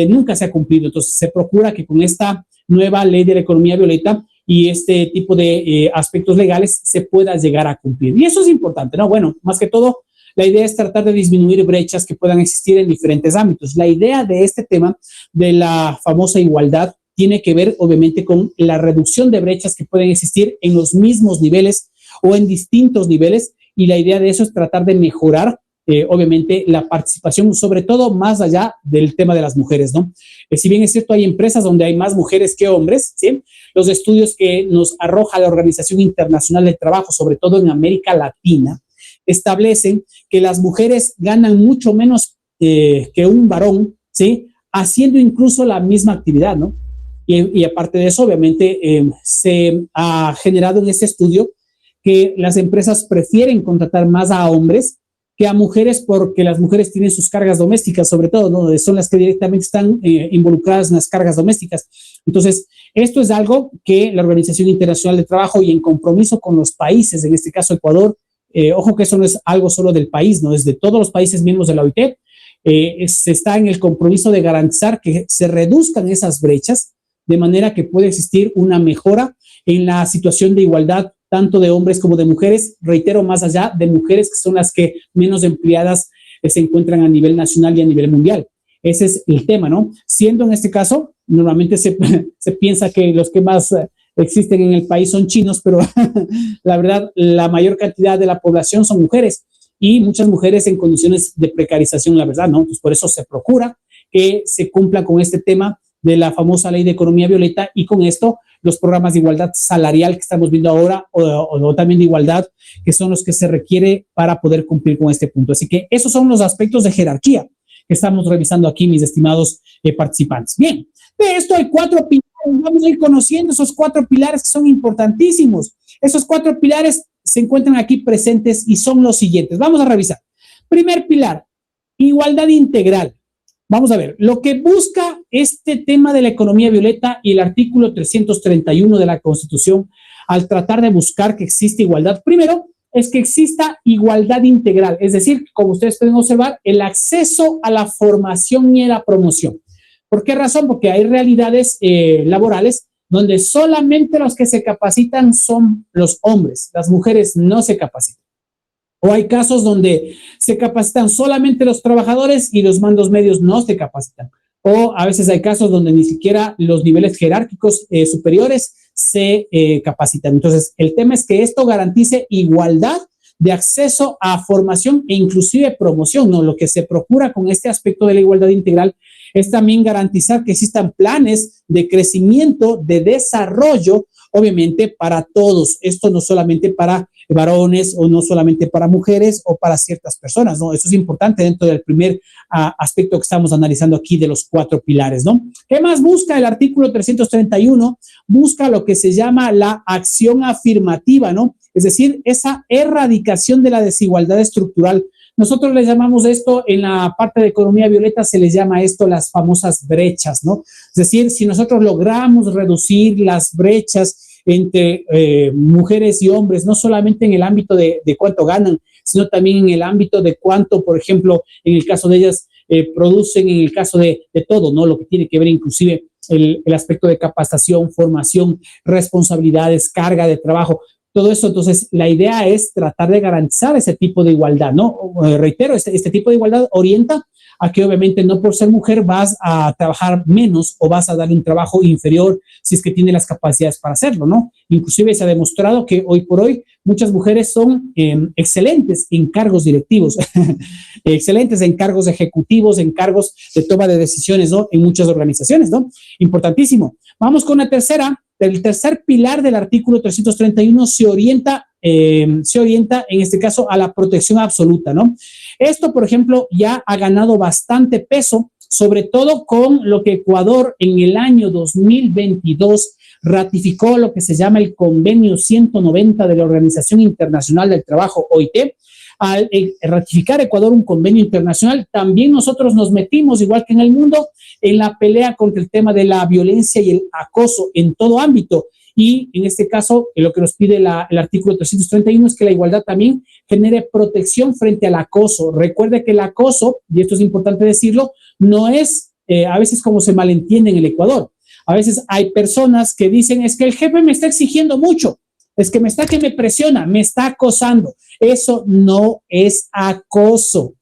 nunca se ha cumplido. Entonces se procura que con esta nueva ley de la economía violeta y este tipo de aspectos legales se pueda llegar a cumplir. Y eso es importante, ¿no? Bueno, más que todo, la idea es tratar de disminuir brechas que puedan existir en diferentes ámbitos. La idea de este tema de la famosa igualdad tiene que ver, obviamente, con la reducción de brechas que pueden existir en los mismos niveles o en distintos niveles, y la idea de eso es tratar de mejorar, obviamente, la participación, sobre todo más allá del tema de las mujeres, ¿no? Si bien es cierto, hay empresas donde hay más mujeres que hombres, ¿sí? Los estudios que nos arroja la Organización Internacional del Trabajo, sobre todo en América Latina, establecen que las mujeres ganan mucho menos que un varón, ¿sí? Haciendo incluso la misma actividad, ¿no? Y aparte de eso, obviamente, se ha generado en este estudio que las empresas prefieren contratar más a hombres que a mujeres, porque las mujeres tienen sus cargas domésticas, sobre todo, ¿no? Son las que directamente están involucradas en las cargas domésticas. Entonces, esto es algo que la Organización Internacional de Trabajo, y en compromiso con los países, en este caso Ecuador, ojo que eso no es algo solo del país, ¿no? Es de todos los países miembros de la OIT, se está en el compromiso de garantizar que se reduzcan esas brechas, de manera que pueda existir una mejora en la situación de igualdad, tanto de hombres como de mujeres, reitero, más allá de mujeres, que son las que menos empleadas se encuentran a nivel nacional y a nivel mundial. Ese es el tema, ¿no? Siendo en este caso, normalmente se piensa que los que más existen en el país son chinos, pero la verdad, la mayor cantidad de la población son mujeres, y muchas mujeres en condiciones de precarización, la verdad, ¿no? Pues por eso se procura que se cumpla con este tema de la famosa ley de economía violeta, y con esto los programas de igualdad salarial que estamos viendo ahora, o también de igualdad, que son los que se requiere para poder cumplir con este punto. Así que esos son los aspectos de jerarquía que estamos revisando aquí, mis estimados participantes. Bien, de esto hay 4 pilares. Vamos a ir conociendo esos 4 pilares que son importantísimos. Esos 4 pilares se encuentran aquí presentes y son los siguientes. Vamos a revisar. Primer pilar, igualdad integral. Vamos a ver, lo que busca este tema de la economía violeta y el artículo 331 de la Constitución, al tratar de buscar que exista igualdad, primero es que exista igualdad integral, es decir, como ustedes pueden observar, el acceso a la formación y a la promoción. ¿Por qué razón? Porque hay realidades laborales donde solamente los que se capacitan son los hombres, las mujeres no se capacitan. O hay casos donde se capacitan solamente los trabajadores y los mandos medios no se capacitan. O a veces hay casos donde ni siquiera los niveles jerárquicos superiores se capacitan. Entonces, el tema es que esto garantice igualdad de acceso a formación e inclusive promoción, ¿no? Lo que se procura con este aspecto de la igualdad integral es también garantizar que existan planes de crecimiento, de desarrollo, obviamente para todos. Esto no solamente para varones o no solamente para mujeres o para ciertas personas, ¿no? Eso es importante dentro del primer aspecto que estamos analizando aquí de los 4 pilares, ¿no? ¿Qué más busca el artículo 331? Busca lo que se llama la acción afirmativa, ¿no? Es decir, esa erradicación de la desigualdad estructural. Nosotros le llamamos esto, en la parte de economía violeta se les llama esto las famosas brechas, ¿no? Es decir, si nosotros logramos reducir las brechas entre mujeres y hombres, no solamente en el ámbito de cuánto ganan, sino también en el ámbito de cuánto, por ejemplo, en el caso de ellas, producen, en el caso de todo, ¿no? Lo que tiene que ver inclusive el aspecto de capacitación, formación, responsabilidades, carga de trabajo. Todo eso, entonces, la idea es tratar de garantizar ese tipo de igualdad, ¿no? Reitero, este tipo de igualdad orienta a que obviamente no por ser mujer vas a trabajar menos o vas a dar un trabajo inferior si es que tiene las capacidades para hacerlo, ¿no? Inclusive se ha demostrado que hoy por hoy muchas mujeres son excelentes en cargos directivos, excelentes en cargos ejecutivos, en cargos de toma de decisiones, ¿no? En muchas organizaciones, ¿no? Importantísimo. Vamos con la tercera. El tercer pilar del artículo 331 se orienta en este caso a la protección absoluta, ¿no? Esto, por ejemplo, ya ha ganado bastante peso, sobre todo con lo que Ecuador en el año 2022 ratificó lo que se llama el Convenio 190 de la Organización Internacional del Trabajo, OIT. Al ratificar Ecuador un convenio internacional, también nosotros nos metimos, igual que en el mundo, en la pelea contra el tema de la violencia y el acoso en todo ámbito. Y en este caso, lo que nos pide el artículo 331 es que la igualdad también genere protección frente al acoso. Recuerde que el acoso, y esto es importante decirlo, no es a veces como se malentiende en el Ecuador. A veces hay personas que dicen, es que el jefe me está exigiendo mucho, es que me presiona, me está acosando. Eso no es acoso.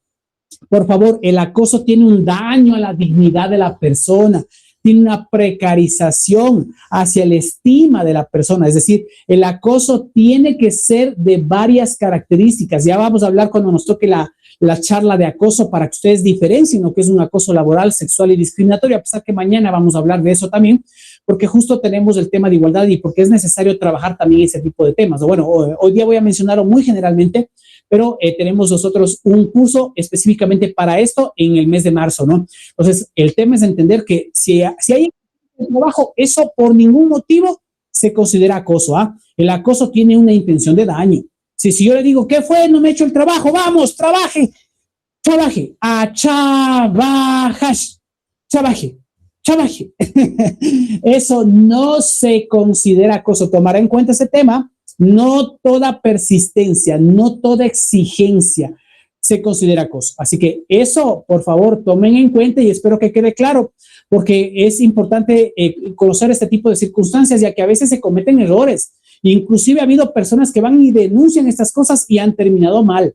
Por favor, el acoso tiene un daño a la dignidad de la persona, tiene una precarización hacia la estima de la persona. Es decir, el acoso tiene que ser de varias características. Ya vamos a hablar cuando nos toque la charla de acoso para que ustedes diferencien lo que es un acoso laboral, sexual y discriminatorio, a pesar que mañana vamos a hablar de eso también, porque justo tenemos el tema de igualdad y porque es necesario trabajar también ese tipo de temas. Bueno, hoy día voy a mencionarlo muy generalmente, pero tenemos nosotros un curso específicamente para esto en el mes de marzo, ¿no? Entonces, el tema es entender que si hay trabajo, eso por ningún motivo se considera acoso, ¿ah? El acoso tiene una intención de daño. Si yo le digo, ¿qué fue? No me he hecho el trabajo, vamos, trabaje, a trabaje. Eso no se considera acoso. Tomará en cuenta ese tema. No toda persistencia, no toda exigencia se considera acoso. Así que eso, por favor, tomen en cuenta y espero que quede claro, porque es importante conocer este tipo de circunstancias, ya que a veces se cometen errores. Inclusive ha habido personas que van y denuncian estas cosas y han terminado mal.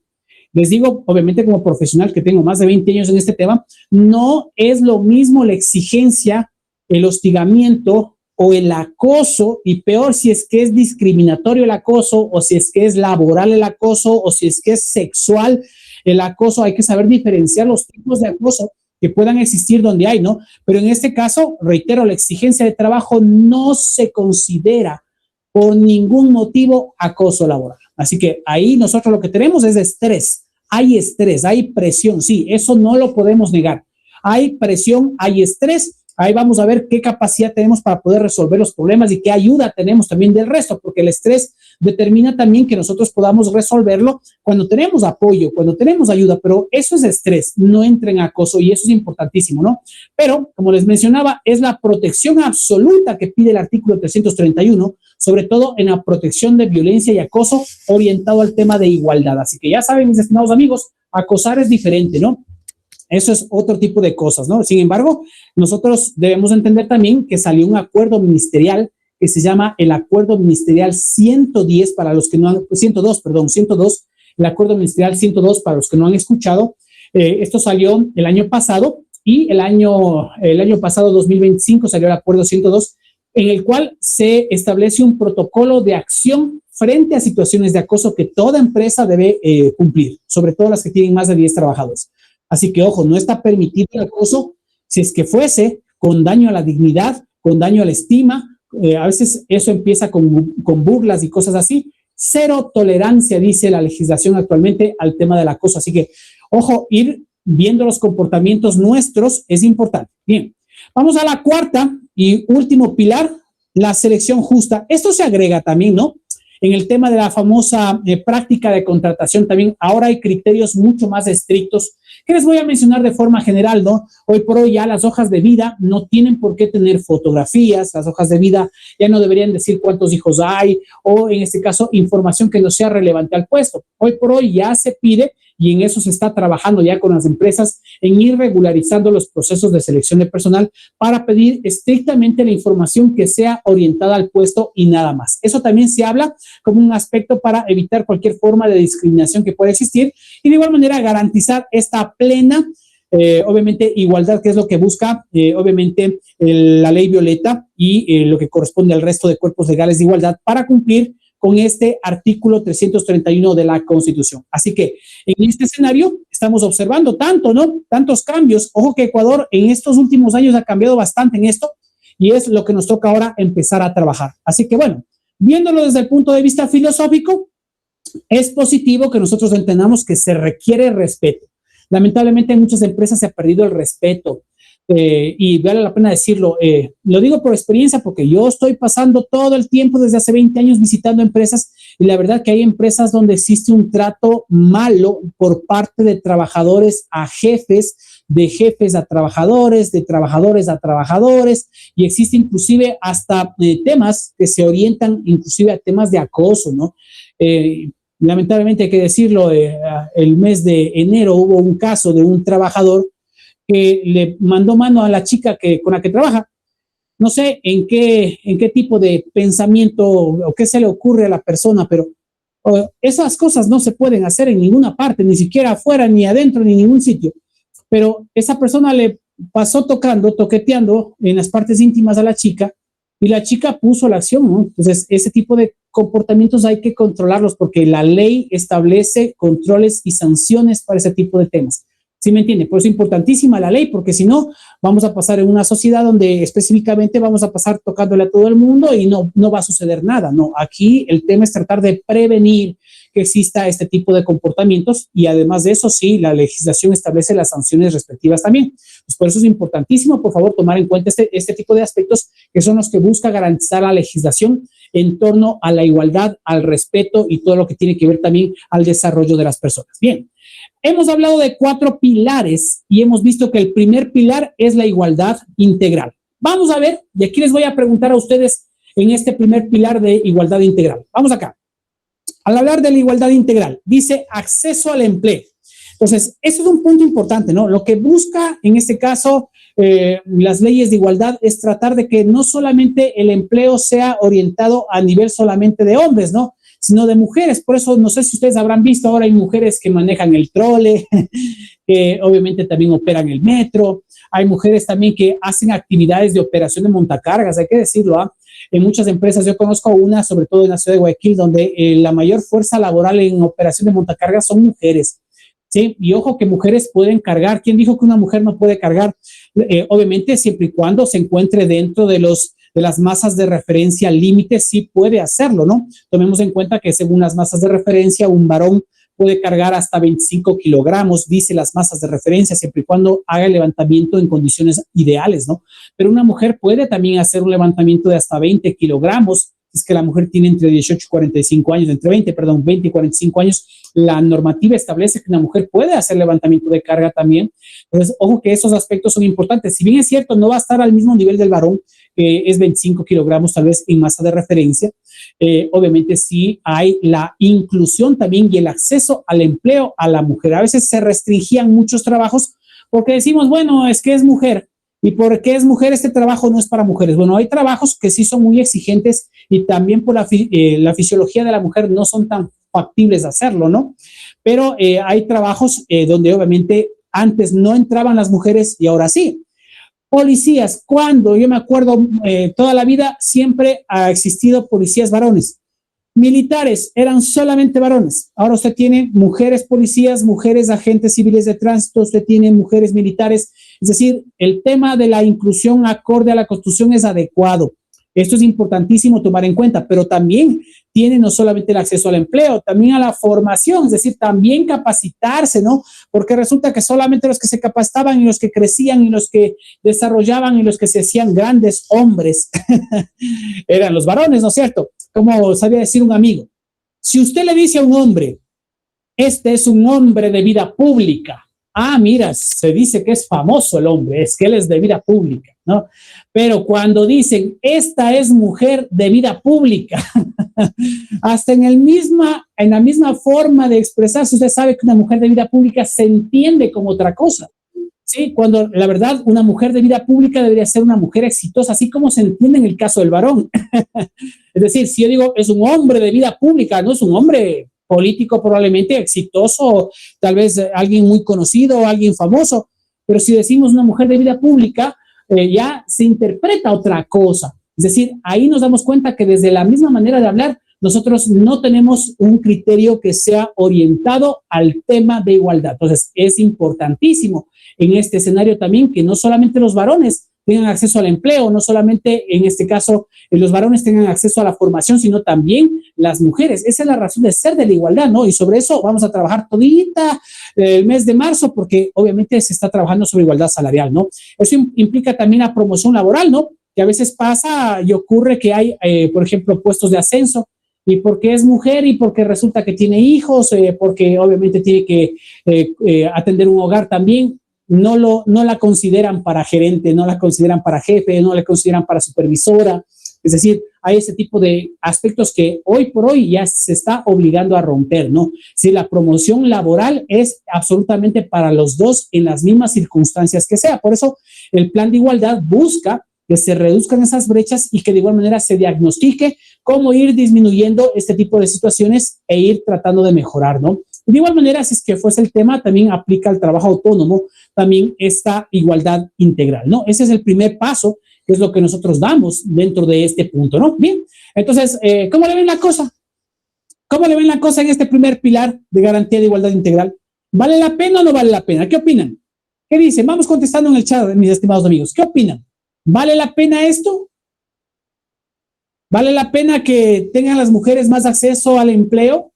Les digo, obviamente como profesional que tengo más de 20 años en este tema, no es lo mismo la exigencia, el hostigamiento o el acoso, y peor si es que es discriminatorio el acoso, o si es que es laboral el acoso, o si es que es sexual el acoso. Hay que saber diferenciar los tipos de acoso que puedan existir donde hay, ¿no? Pero en este caso, reitero, la exigencia de trabajo no se considera por ningún motivo acoso laboral. Así que ahí nosotros lo que tenemos es estrés, hay presión, sí, eso no lo podemos negar. Hay presión, hay estrés. Ahí vamos a ver qué capacidad tenemos para poder resolver los problemas y qué ayuda tenemos también del resto, porque el estrés determina también que nosotros podamos resolverlo cuando tenemos apoyo, cuando tenemos ayuda, pero eso es estrés, no entra en acoso y eso es importantísimo, ¿no? Pero, como les mencionaba, es la protección absoluta que pide el artículo 331, sobre todo en la protección de violencia y acoso orientado al tema de igualdad. Así que ya saben, mis estimados amigos, acosar es diferente, ¿no? Eso es otro tipo de cosas, ¿no? Sin embargo, nosotros debemos entender también que salió un acuerdo ministerial que se llama el Acuerdo Ministerial 110, para los que no han, 102, el Acuerdo Ministerial 102, para los que no han escuchado. Esto salió el año pasado y el año pasado, 2025, salió el Acuerdo 102, en el cual se establece un protocolo de acción frente a situaciones de acoso que toda empresa debe cumplir, sobre todo las que tienen más de 10 trabajadores. Así que, ojo, no está permitido el acoso si es que fuese con daño a la dignidad, con daño a la estima. A veces eso empieza con burlas y cosas así. Cero tolerancia, dice la legislación actualmente, al tema del acoso. Así que, ojo, ir viendo los comportamientos nuestros es importante. Bien, vamos a la cuarta y último pilar, la selección justa. Esto se agrega también, ¿no? En el tema de la famosa práctica de contratación también ahora hay criterios mucho más estrictos que les voy a mencionar de forma general, ¿no? Hoy por hoy ya las hojas de vida no tienen por qué tener fotografías, las hojas de vida ya no deberían decir cuántos hijos hay o en este caso información que no sea relevante al puesto. Hoy por hoy ya se pide y en eso se está trabajando ya con las empresas en ir regularizando los procesos de selección de personal para pedir estrictamente la información que sea orientada al puesto y nada más. Eso también se habla como un aspecto para evitar cualquier forma de discriminación que pueda existir y de igual manera garantizar esta plena, obviamente, igualdad, que es lo que busca, obviamente, la ley Violeta y lo que corresponde al resto de cuerpos legales de igualdad para cumplir con este artículo 331 de la Constitución. Así que en este escenario estamos observando tantos cambios. Ojo que Ecuador en estos últimos años ha cambiado bastante en esto y es lo que nos toca ahora empezar a trabajar. Así que bueno, viéndolo desde el punto de vista filosófico, es positivo que nosotros entendamos que se requiere respeto. Lamentablemente en muchas empresas se ha perdido el respeto. Y vale la pena decirlo, lo digo por experiencia porque yo estoy pasando todo el tiempo desde hace 20 años visitando empresas y la verdad que hay empresas donde existe un trato malo por parte de trabajadores a jefes, de jefes a trabajadores, de trabajadores a trabajadores y existe inclusive hasta temas que se orientan inclusive a temas de acoso, ¿no? Lamentablemente hay que decirlo, el mes de enero hubo un caso de un trabajador que le mandó mano a la chica con la que trabaja. No sé en qué tipo de pensamiento o qué se le ocurre a la persona, pero esas cosas no se pueden hacer en ninguna parte, ni siquiera afuera, ni adentro, ni en ningún sitio. Pero esa persona le pasó toqueteando en las partes íntimas a la chica y la chica puso la acción, ¿no? Entonces, ese tipo de comportamientos hay que controlarlos porque la ley establece controles y sanciones para ese tipo de temas. ¿Sí me entiende? Por eso es importantísima la ley, porque si no, vamos a pasar en una sociedad donde específicamente vamos a pasar tocándole a todo el mundo y no va a suceder nada. No, aquí el tema es tratar de prevenir que exista este tipo de comportamientos y además de eso, sí, la legislación establece las sanciones respectivas también. Pues por eso es importantísimo, por favor, tomar en cuenta este tipo de aspectos que son los que busca garantizar la legislación en torno a la igualdad, al respeto y todo lo que tiene que ver también al desarrollo de las personas. Bien. Hemos hablado de 4 pilares y hemos visto que el primer pilar es la igualdad integral. Vamos a ver, y aquí les voy a preguntar a ustedes en este primer pilar de igualdad integral. Vamos acá. Al hablar de la igualdad integral, dice acceso al empleo. Entonces, eso es un punto importante, ¿no? Lo que busca, en este caso, las leyes de igualdad es tratar de que no solamente el empleo sea orientado a nivel solamente de hombres, ¿no? Sino de mujeres. Por eso, no sé si ustedes habrán visto, ahora hay mujeres que manejan el trole, que obviamente también operan el metro. Hay mujeres también que hacen actividades de operación de montacargas, hay que decirlo, ¿ah? En muchas empresas, yo conozco una, sobre todo en la ciudad de Guayaquil, donde la mayor fuerza laboral en operación de montacargas son mujeres. ¿Sí? Y ojo que mujeres pueden cargar. ¿Quién dijo que una mujer no puede cargar? Obviamente, siempre y cuando se encuentre dentro de las masas de referencia límite, sí puede hacerlo, ¿no? Tomemos en cuenta que según las masas de referencia, un varón puede cargar hasta 25 kilogramos, dice las masas de referencia, siempre y cuando haga el levantamiento en condiciones ideales, ¿no? Pero una mujer puede también hacer un levantamiento de hasta 20 kilogramos, es que la mujer tiene entre 18 y 45 años, 20 y 45 años, la normativa establece que una mujer puede hacer levantamiento de carga también. Entonces, ojo que esos aspectos son importantes. Si bien es cierto, no va a estar al mismo nivel del varón, que es 25 kilogramos tal vez en masa de referencia, obviamente sí hay la inclusión también y el acceso al empleo a la mujer. A veces se restringían muchos trabajos porque decimos, bueno, es que es mujer. ¿Y por qué es mujer? Este trabajo no es para mujeres. Bueno, hay trabajos que sí son muy exigentes y también por la fisiología de la mujer no son tan factibles hacerlo, ¿no? Pero hay trabajos donde obviamente antes no entraban las mujeres y ahora sí. Policías, cuando yo me acuerdo, toda la vida siempre ha existido policías varones. Militares eran solamente varones. Ahora usted tiene mujeres policías, mujeres agentes civiles de tránsito, usted tiene mujeres militares. Es decir, el tema de la inclusión acorde a la Constitución es adecuado. Esto es importantísimo tomar en cuenta, pero también tiene no solamente el acceso al empleo, también a la formación, es decir, también capacitarse, ¿no? Porque resulta que solamente los que se capacitaban y los que crecían y los que desarrollaban y los que se hacían grandes hombres eran los varones, ¿no es cierto? Como sabía decir un amigo, si usted le dice a un hombre, este es un hombre de vida pública, ah, mira, se dice que es famoso el hombre, es que él es de vida pública, ¿no? Pero cuando dicen, esta es mujer de vida pública, hasta en la misma forma de expresarse, usted sabe que una mujer de vida pública se entiende como otra cosa. Sí, cuando la verdad una mujer de vida pública debería ser una mujer exitosa, así como se entiende en el caso del varón. Es decir, si yo digo es un hombre de vida pública, no es un hombre político probablemente exitoso, tal vez alguien muy conocido, alguien famoso, pero si decimos una mujer de vida pública, ya se interpreta otra cosa. Es decir, ahí nos damos cuenta que desde la misma manera de hablar, nosotros no tenemos un criterio que sea orientado al tema de igualdad. Entonces, es importantísimo en este escenario también que no solamente los varones tengan acceso al empleo, no solamente en este caso los varones tengan acceso a la formación, sino también las mujeres. Esa es la razón de ser de la igualdad, ¿no? Y sobre eso vamos a trabajar todita el mes de marzo, porque obviamente se está trabajando sobre igualdad salarial, ¿no? Eso implica también la promoción laboral, ¿no? Que a veces pasa y ocurre que hay, por ejemplo, puestos de ascenso, y porque es mujer y porque resulta que tiene hijos, porque obviamente tiene que atender un hogar también, no la consideran para gerente, no la consideran para jefe, no la consideran para supervisora. Es decir, hay ese tipo de aspectos que hoy por hoy ya se está obligando a romper, ¿no? Si la promoción laboral es absolutamente para los dos en las mismas circunstancias que sea. Por eso el plan de igualdad busca que se reduzcan esas brechas y que de igual manera se diagnostique cómo ir disminuyendo este tipo de situaciones e ir tratando de mejorar, ¿no? De igual manera, si es que fuese el tema, también aplica al trabajo autónomo, también esta igualdad integral, ¿no? Ese es el primer paso, que es lo que nosotros damos dentro de este punto, ¿no? Bien, entonces, ¿cómo le ven la cosa? ¿Cómo le ven la cosa en este primer pilar de garantía de igualdad integral? ¿Vale la pena o no vale la pena? ¿Qué opinan? ¿Qué dicen? Vamos contestando en el chat, mis estimados amigos. ¿Qué opinan? ¿Vale la pena esto? ¿Vale la pena que tengan las mujeres más acceso al empleo?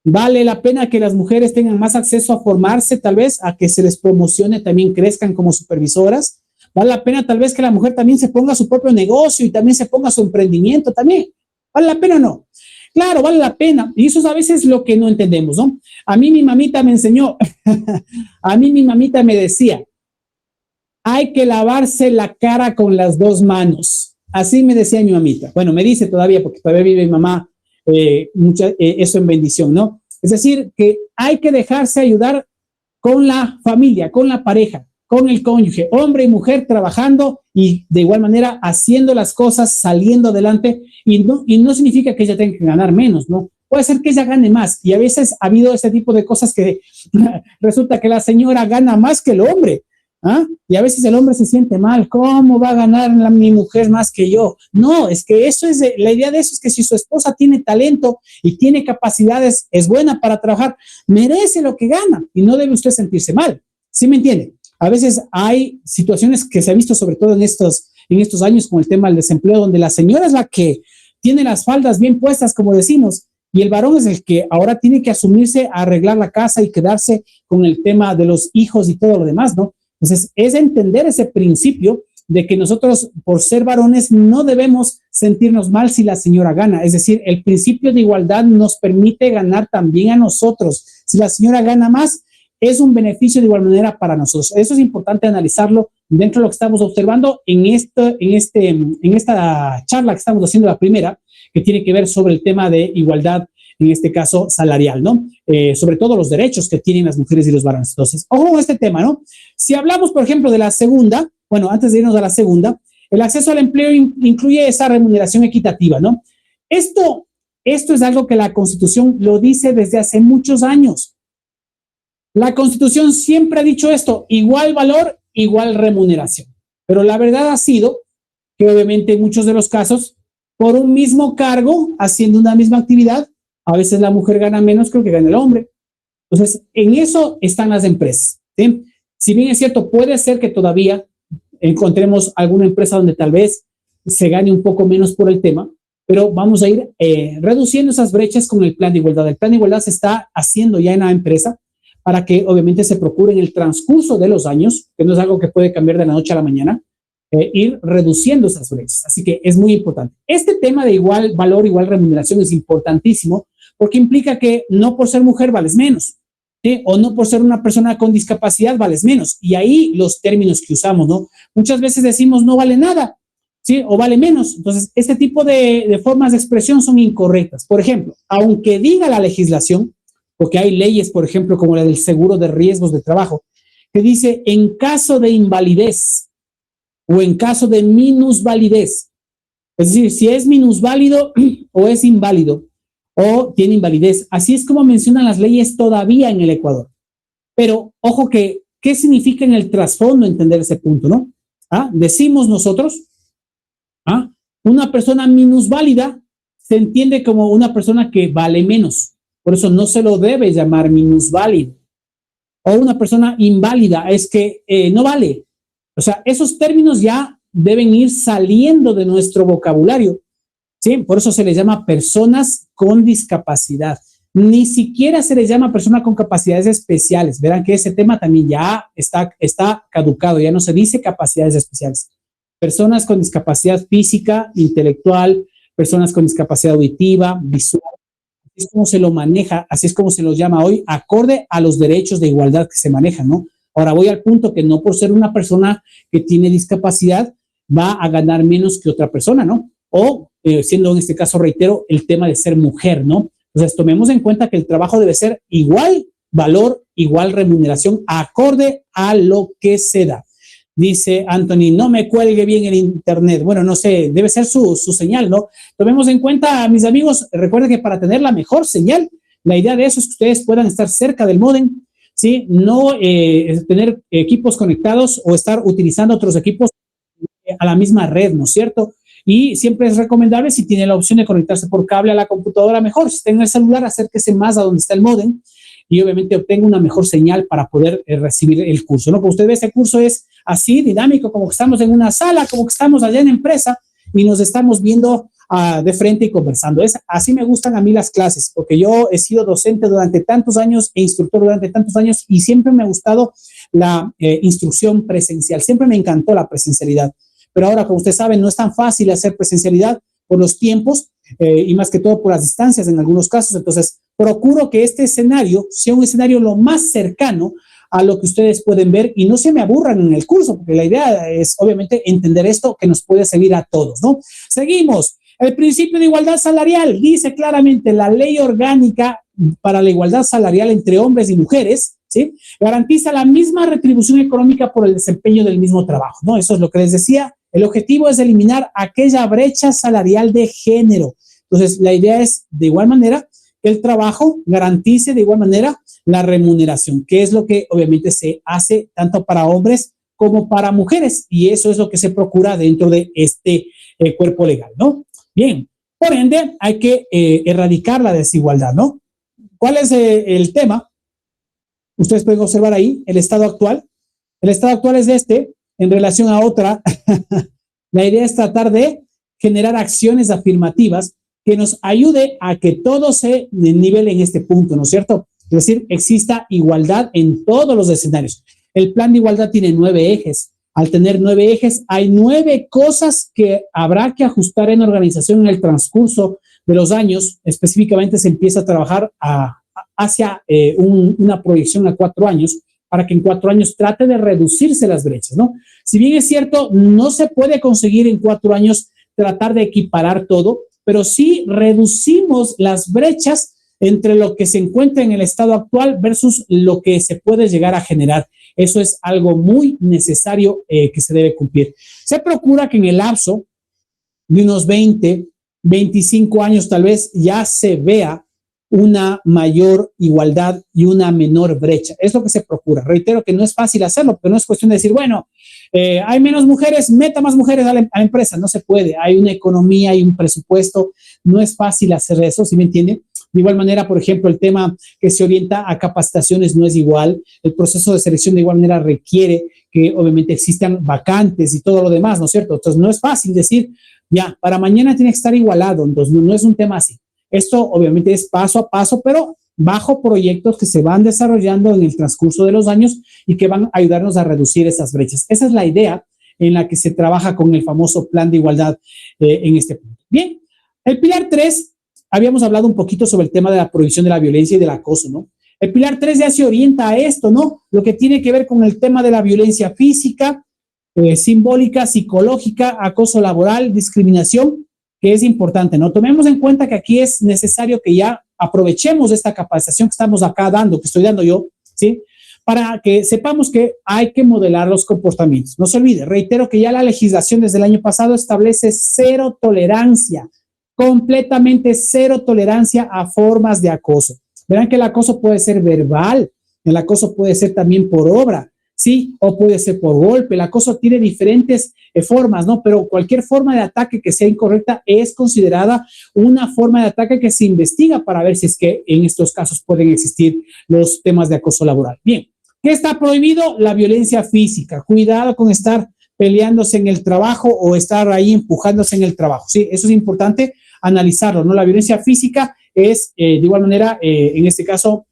¿Vale la pena que las mujeres tengan más acceso a formarse, tal vez, a que se les promocione, también crezcan como supervisoras? ¿Vale la pena tal vez que la mujer también se ponga su propio negocio y también se ponga su emprendimiento también? ¿Vale la pena o no? Claro, vale la pena. Y eso es a veces lo que no entendemos, ¿no? A mí mi mamita me enseñó, a mí mi mamita me decía, hay que lavarse la cara con las dos manos. Así me decía mi mamita. Bueno, me dice todavía, porque todavía vive mi mamá, eso en bendición, ¿no? Es decir, que hay que dejarse ayudar con la familia, con la pareja, con el cónyuge, hombre y mujer trabajando y de igual manera haciendo las cosas, saliendo adelante, y no significa que ella tenga que ganar menos, ¿no? Puede ser que ella gane más, y a veces ha habido ese tipo de cosas que resulta que la señora gana más que el hombre, ¿ah? Y a veces el hombre se siente mal, ¿cómo va a ganar mi mujer más que yo? No, es que eso es, la idea de eso es que si su esposa tiene talento y tiene capacidades, es buena para trabajar, merece lo que gana y no debe usted sentirse mal, ¿sí me entiende? A veces hay situaciones que se ha visto sobre todo en estos años con el tema del desempleo, donde la señora es la que tiene las faldas bien puestas, como decimos, y el varón es el que ahora tiene que asumirse a arreglar la casa y quedarse con el tema de los hijos y todo lo demás, ¿no? Entonces, es entender ese principio de que nosotros, por ser varones, no debemos sentirnos mal si la señora gana. Es decir, el principio de igualdad nos permite ganar también a nosotros. Si la señora gana más, es un beneficio de igual manera para nosotros. Eso es importante analizarlo dentro de lo que estamos observando en esta charla que estamos haciendo, la primera, que tiene que ver sobre el tema de igualdad, en este caso salarial, ¿no? Sobre todo los derechos que tienen las mujeres y los varones. Entonces, ojo con este tema, ¿no? Si hablamos, por ejemplo, de la segunda, bueno, antes de irnos a la segunda, el acceso al empleo incluye esa remuneración equitativa, ¿no? Esto esto es algo que la Constitución lo dice desde hace muchos años. La Constitución siempre ha dicho esto, igual valor, igual remuneración. Pero la verdad ha sido que obviamente en muchos de los casos, por un mismo cargo, haciendo una misma actividad, a veces la mujer gana menos que lo que gana el hombre. Entonces, en eso están las empresas, ¿sí? Si bien es cierto, puede ser que todavía encontremos alguna empresa donde tal vez se gane un poco menos por el tema, pero vamos a ir reduciendo esas brechas con el plan de igualdad. El plan de igualdad se está haciendo ya en la empresa para que obviamente se procure en el transcurso de los años, que no es algo que puede cambiar de la noche a la mañana, ir reduciendo esas brechas. Así que es muy importante. Este tema de igual valor, igual remuneración es importantísimo porque implica que no por ser mujer vales menos, ¿sí? O no por ser una persona con discapacidad vales menos. Y ahí los términos que usamos, ¿no? Muchas veces decimos no vale nada, ¿sí? O vale menos. Entonces, este tipo de formas de expresión son incorrectas. Por ejemplo, aunque diga la legislación, porque hay leyes, por ejemplo, como la del seguro de riesgos de trabajo, que dice en caso de invalidez o en caso de minusvalidez, es decir, si es minusválido o es inválido o tiene invalidez. Así es como mencionan las leyes todavía en el Ecuador. Pero, ojo que, ¿qué significa en el trasfondo entender ese punto, no? Decimos nosotros, una persona minusválida se entiende como una persona que vale menos. Por eso no se lo debe llamar minusválido. O una persona inválida es que no vale. O sea, esos términos ya deben ir saliendo de nuestro vocabulario, ¿sí? Por eso se les llama personas con discapacidad. Ni siquiera se les llama persona con capacidades especiales. Verán que ese tema también ya está caducado, ya no se dice capacidades especiales. Personas con discapacidad física, intelectual, personas con discapacidad auditiva, visual. Así es como se lo maneja, así es como se los llama hoy, acorde a los derechos de igualdad que se manejan, ¿no? Ahora voy al punto que no por ser una persona que tiene discapacidad va a ganar menos que otra persona, ¿no? O siendo en este caso, reitero, el tema de ser mujer, ¿no? Entonces tomemos en cuenta que el trabajo debe ser igual valor, igual remuneración, acorde a lo que se da. Dice Anthony, no me cuelgue bien el internet. Bueno, no sé, debe ser su señal, ¿no? Tomemos en cuenta, mis amigos, recuerden que para tener la mejor señal, la idea de eso es que ustedes puedan estar cerca del módem, ¿sí? No tener equipos conectados o estar utilizando otros equipos a la misma red, ¿no es cierto? Y siempre es recomendable, si tiene la opción de conectarse por cable a la computadora, mejor. Si está en el celular, acérquese más a donde está el módem y obviamente obtenga una mejor señal para poder recibir el curso, ¿no? Como usted ve, este curso es así, dinámico, como que estamos en una sala, como que estamos allá en empresa y nos estamos viendo de frente y conversando. Así me gustan a mí las clases, porque yo he sido docente durante tantos años e instructor durante tantos años y siempre me ha gustado la instrucción presencial, siempre me encantó la presencialidad. Pero ahora, como usted sabe, no es tan fácil hacer presencialidad por los tiempos y más que todo por las distancias en algunos casos. Entonces, procuro que este escenario sea un escenario lo más cercano a lo que ustedes pueden ver y no se me aburran en el curso, porque la idea es obviamente entender esto que nos puede servir a todos, ¿no? Seguimos. El principio de igualdad salarial dice claramente la ley orgánica para la igualdad salarial entre hombres y mujeres, ¿sí? Garantiza la misma retribución económica por el desempeño del mismo trabajo, ¿no? Eso es lo que les decía. El objetivo es eliminar aquella brecha salarial de género. Entonces, la idea es, de igual manera, que el trabajo garantice de igual manera la remuneración, que es lo que obviamente se hace tanto para hombres como para mujeres, y eso es lo que se procura dentro de este cuerpo legal, ¿no? Bien, por ende, hay que erradicar la desigualdad, ¿no? ¿Cuál es el tema? Ustedes pueden observar ahí el estado actual. El estado actual es en relación a otra. La idea es tratar de generar acciones afirmativas que nos ayude a que todo se nivele en este punto, ¿no es cierto? Es decir, exista igualdad en todos los escenarios. El plan de igualdad tiene 9 ejes. Al tener 9 ejes, hay 9 cosas que habrá que ajustar en la organización en el transcurso de los años. Específicamente se empieza a trabajar hacia una proyección a 4 años para que en 4 años trate de reducirse las brechas, ¿no? Si bien es cierto, no se puede conseguir en 4 años tratar de equiparar todo, pero sí reducimos las brechas entre lo que se encuentra en el estado actual versus lo que se puede llegar a generar. Eso es algo muy necesario que se debe cumplir. Se procura que en el lapso de unos 20 25 años tal vez ya se vea una mayor igualdad y una menor brecha. Es lo que se procura. Reitero que no es fácil hacerlo, pero no es cuestión de decir, bueno, hay menos mujeres, meta más mujeres a la empresa. No se puede. Hay una economía, hay un presupuesto. No es fácil hacer eso, ¿sí me entienden? De igual manera, por ejemplo, el tema que se orienta a capacitaciones no es igual. El proceso de selección de igual manera requiere que obviamente existan vacantes y todo lo demás, ¿no es cierto? Entonces, no es fácil decir, ya, para mañana tiene que estar igualado. Entonces, no es un tema así. Esto obviamente es paso a paso, pero bajo proyectos que se van desarrollando en el transcurso de los años y que van a ayudarnos a reducir esas brechas. Esa es la idea en la que se trabaja con el famoso plan de igualdad en este punto. Bien, el pilar 3, habíamos hablado un poquito sobre el tema de la prohibición de la violencia y del acoso, ¿no? El pilar 3 ya se orienta a esto, ¿no? Lo que tiene que ver con el tema de la violencia física, simbólica, psicológica, acoso laboral, discriminación, que es importante, ¿no? Tomemos en cuenta que aquí es necesario que ya aprovechemos esta capacitación que estamos acá dando, que estoy dando yo, ¿sí? Para que sepamos que hay que modelar los comportamientos. No se olvide, reitero que ya la legislación desde el año pasado establece cero tolerancia, completamente cero tolerancia a formas de acoso. Verán que el acoso puede ser verbal, el acoso puede ser también por obra, ¿sí? O puede ser por golpe. El acoso tiene diferentes formas, ¿no? Pero cualquier forma de ataque que sea incorrecta es considerada una forma de ataque que se investiga para ver si es que en estos casos pueden existir los temas de acoso laboral. Bien, ¿qué está prohibido? La violencia física. Cuidado con estar peleándose en el trabajo o estar ahí empujándose en el trabajo, ¿sí? Eso es importante analizarlo, ¿no? La violencia física es, de igual manera, en este caso,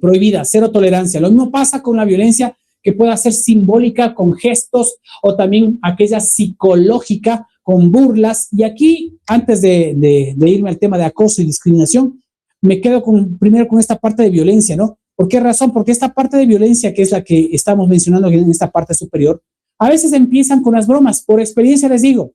prohibida, cero tolerancia. Lo mismo pasa con la violencia que pueda ser simbólica con gestos o también aquella psicológica con burlas. Y aquí, antes de irme al tema de acoso y discriminación, me quedo primero con esta parte de violencia, ¿no? ¿Por qué razón? Porque esta parte de violencia, que es la que estamos mencionando en esta parte superior, a veces empiezan con las bromas. Por experiencia les digo,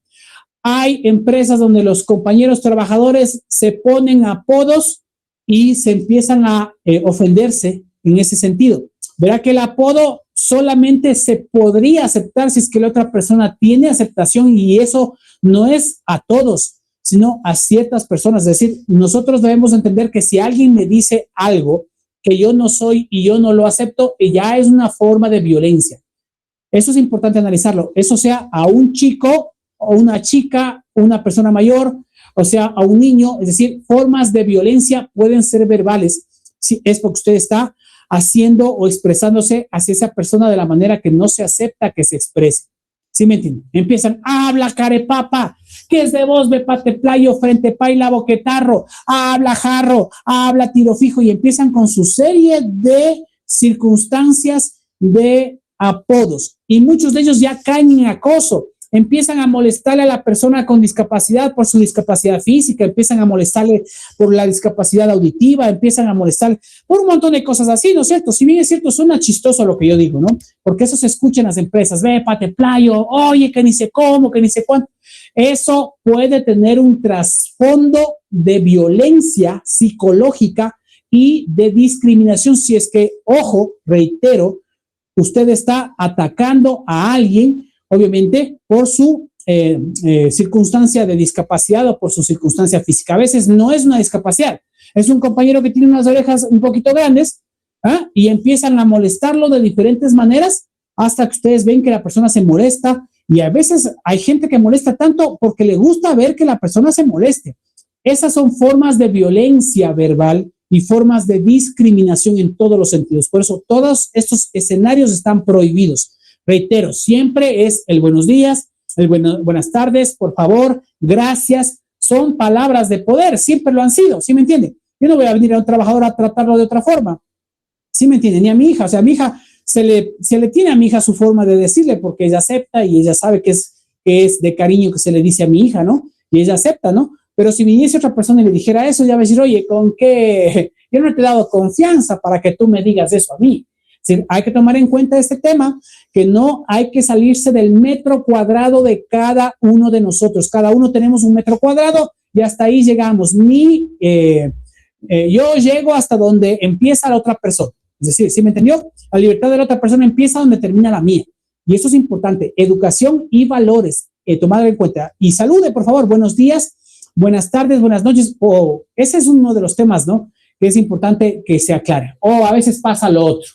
hay empresas donde los compañeros trabajadores se ponen apodos y se empiezan a ofenderse en ese sentido. Verá que el apodo solamente se podría aceptar si es que la otra persona tiene aceptación, y eso no es a todos, sino a ciertas personas. Es decir, nosotros debemos entender que si alguien me dice algo que yo no soy y yo no lo acepto, ya es una forma de violencia. Eso es importante analizarlo. Eso sea a un chico o una chica, una persona mayor, o sea, a un niño. Es decir, formas de violencia pueden ser verbales, si es porque usted está haciendo o expresándose hacia esa persona de la manera que no se acepta que se exprese. ¿Sí me entienden? Empiezan, habla carepapa, ¿qué es de vos, bepate playo, frente paila, boquetarro, habla jarro, habla tiro fijo, y empiezan con su serie de circunstancias de apodos, y muchos de ellos ya caen en acoso. Empiezan a molestarle a la persona con discapacidad por su discapacidad física, empiezan a molestarle por la discapacidad auditiva, empiezan a molestarle por un montón de cosas así, ¿no es cierto? Si bien es cierto, suena chistoso lo que yo digo, ¿no? Porque eso se escucha en las empresas, ve, pate playo, oye, que ni sé cómo, que ni sé cuánto. Eso puede tener un trasfondo de violencia psicológica y de discriminación si es que, ojo, reitero, usted está atacando a alguien, obviamente, por su circunstancia de discapacidad o por su circunstancia física. A veces no es una discapacidad, es un compañero que tiene unas orejas un poquito grandes, ¿ah? Y empiezan a molestarlo de diferentes maneras hasta que ustedes ven que la persona se molesta, y a veces hay gente que molesta tanto porque le gusta ver que la persona se moleste. Esas son formas de violencia verbal y formas de discriminación en todos los sentidos. Por eso todos estos escenarios están prohibidos. Reitero, siempre es el buenos días, el buenas tardes, por favor, gracias. Son palabras de poder, siempre lo han sido, ¿sí me entienden? Yo no voy a venir a un trabajador a tratarlo de otra forma, ¿sí me entienden? Ni a mi hija, o sea, a mi hija se le tiene a mi hija su forma de decirle, porque ella acepta y ella sabe que es de cariño que se le dice a mi hija, ¿no? Y ella acepta, ¿no? Pero si viniese otra persona y le dijera eso, ya va a decir, oye, ¿con qué? Yo no te he dado confianza para que tú me digas eso a mí. Sí, hay que tomar en cuenta este tema, que no hay que salirse del metro cuadrado de cada uno de nosotros. Cada uno tenemos un metro cuadrado y hasta ahí llegamos. Yo llego hasta donde empieza la otra persona. Es decir, ¿sí me entendió? La libertad de la otra persona empieza donde termina la mía. Y eso es importante. Educación y valores, tomarlo en cuenta. Y salude, por favor. Buenos días. buenas tardes, buenas noches, o ese es uno de los temas, ¿no? Que es importante que se aclare. O a veces pasa lo otro,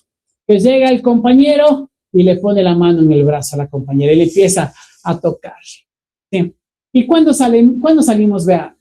que llega el compañero y le pone la mano en el brazo a la compañera y le empieza a tocar. ¿Sí? ¿Y cuando salimos, vea?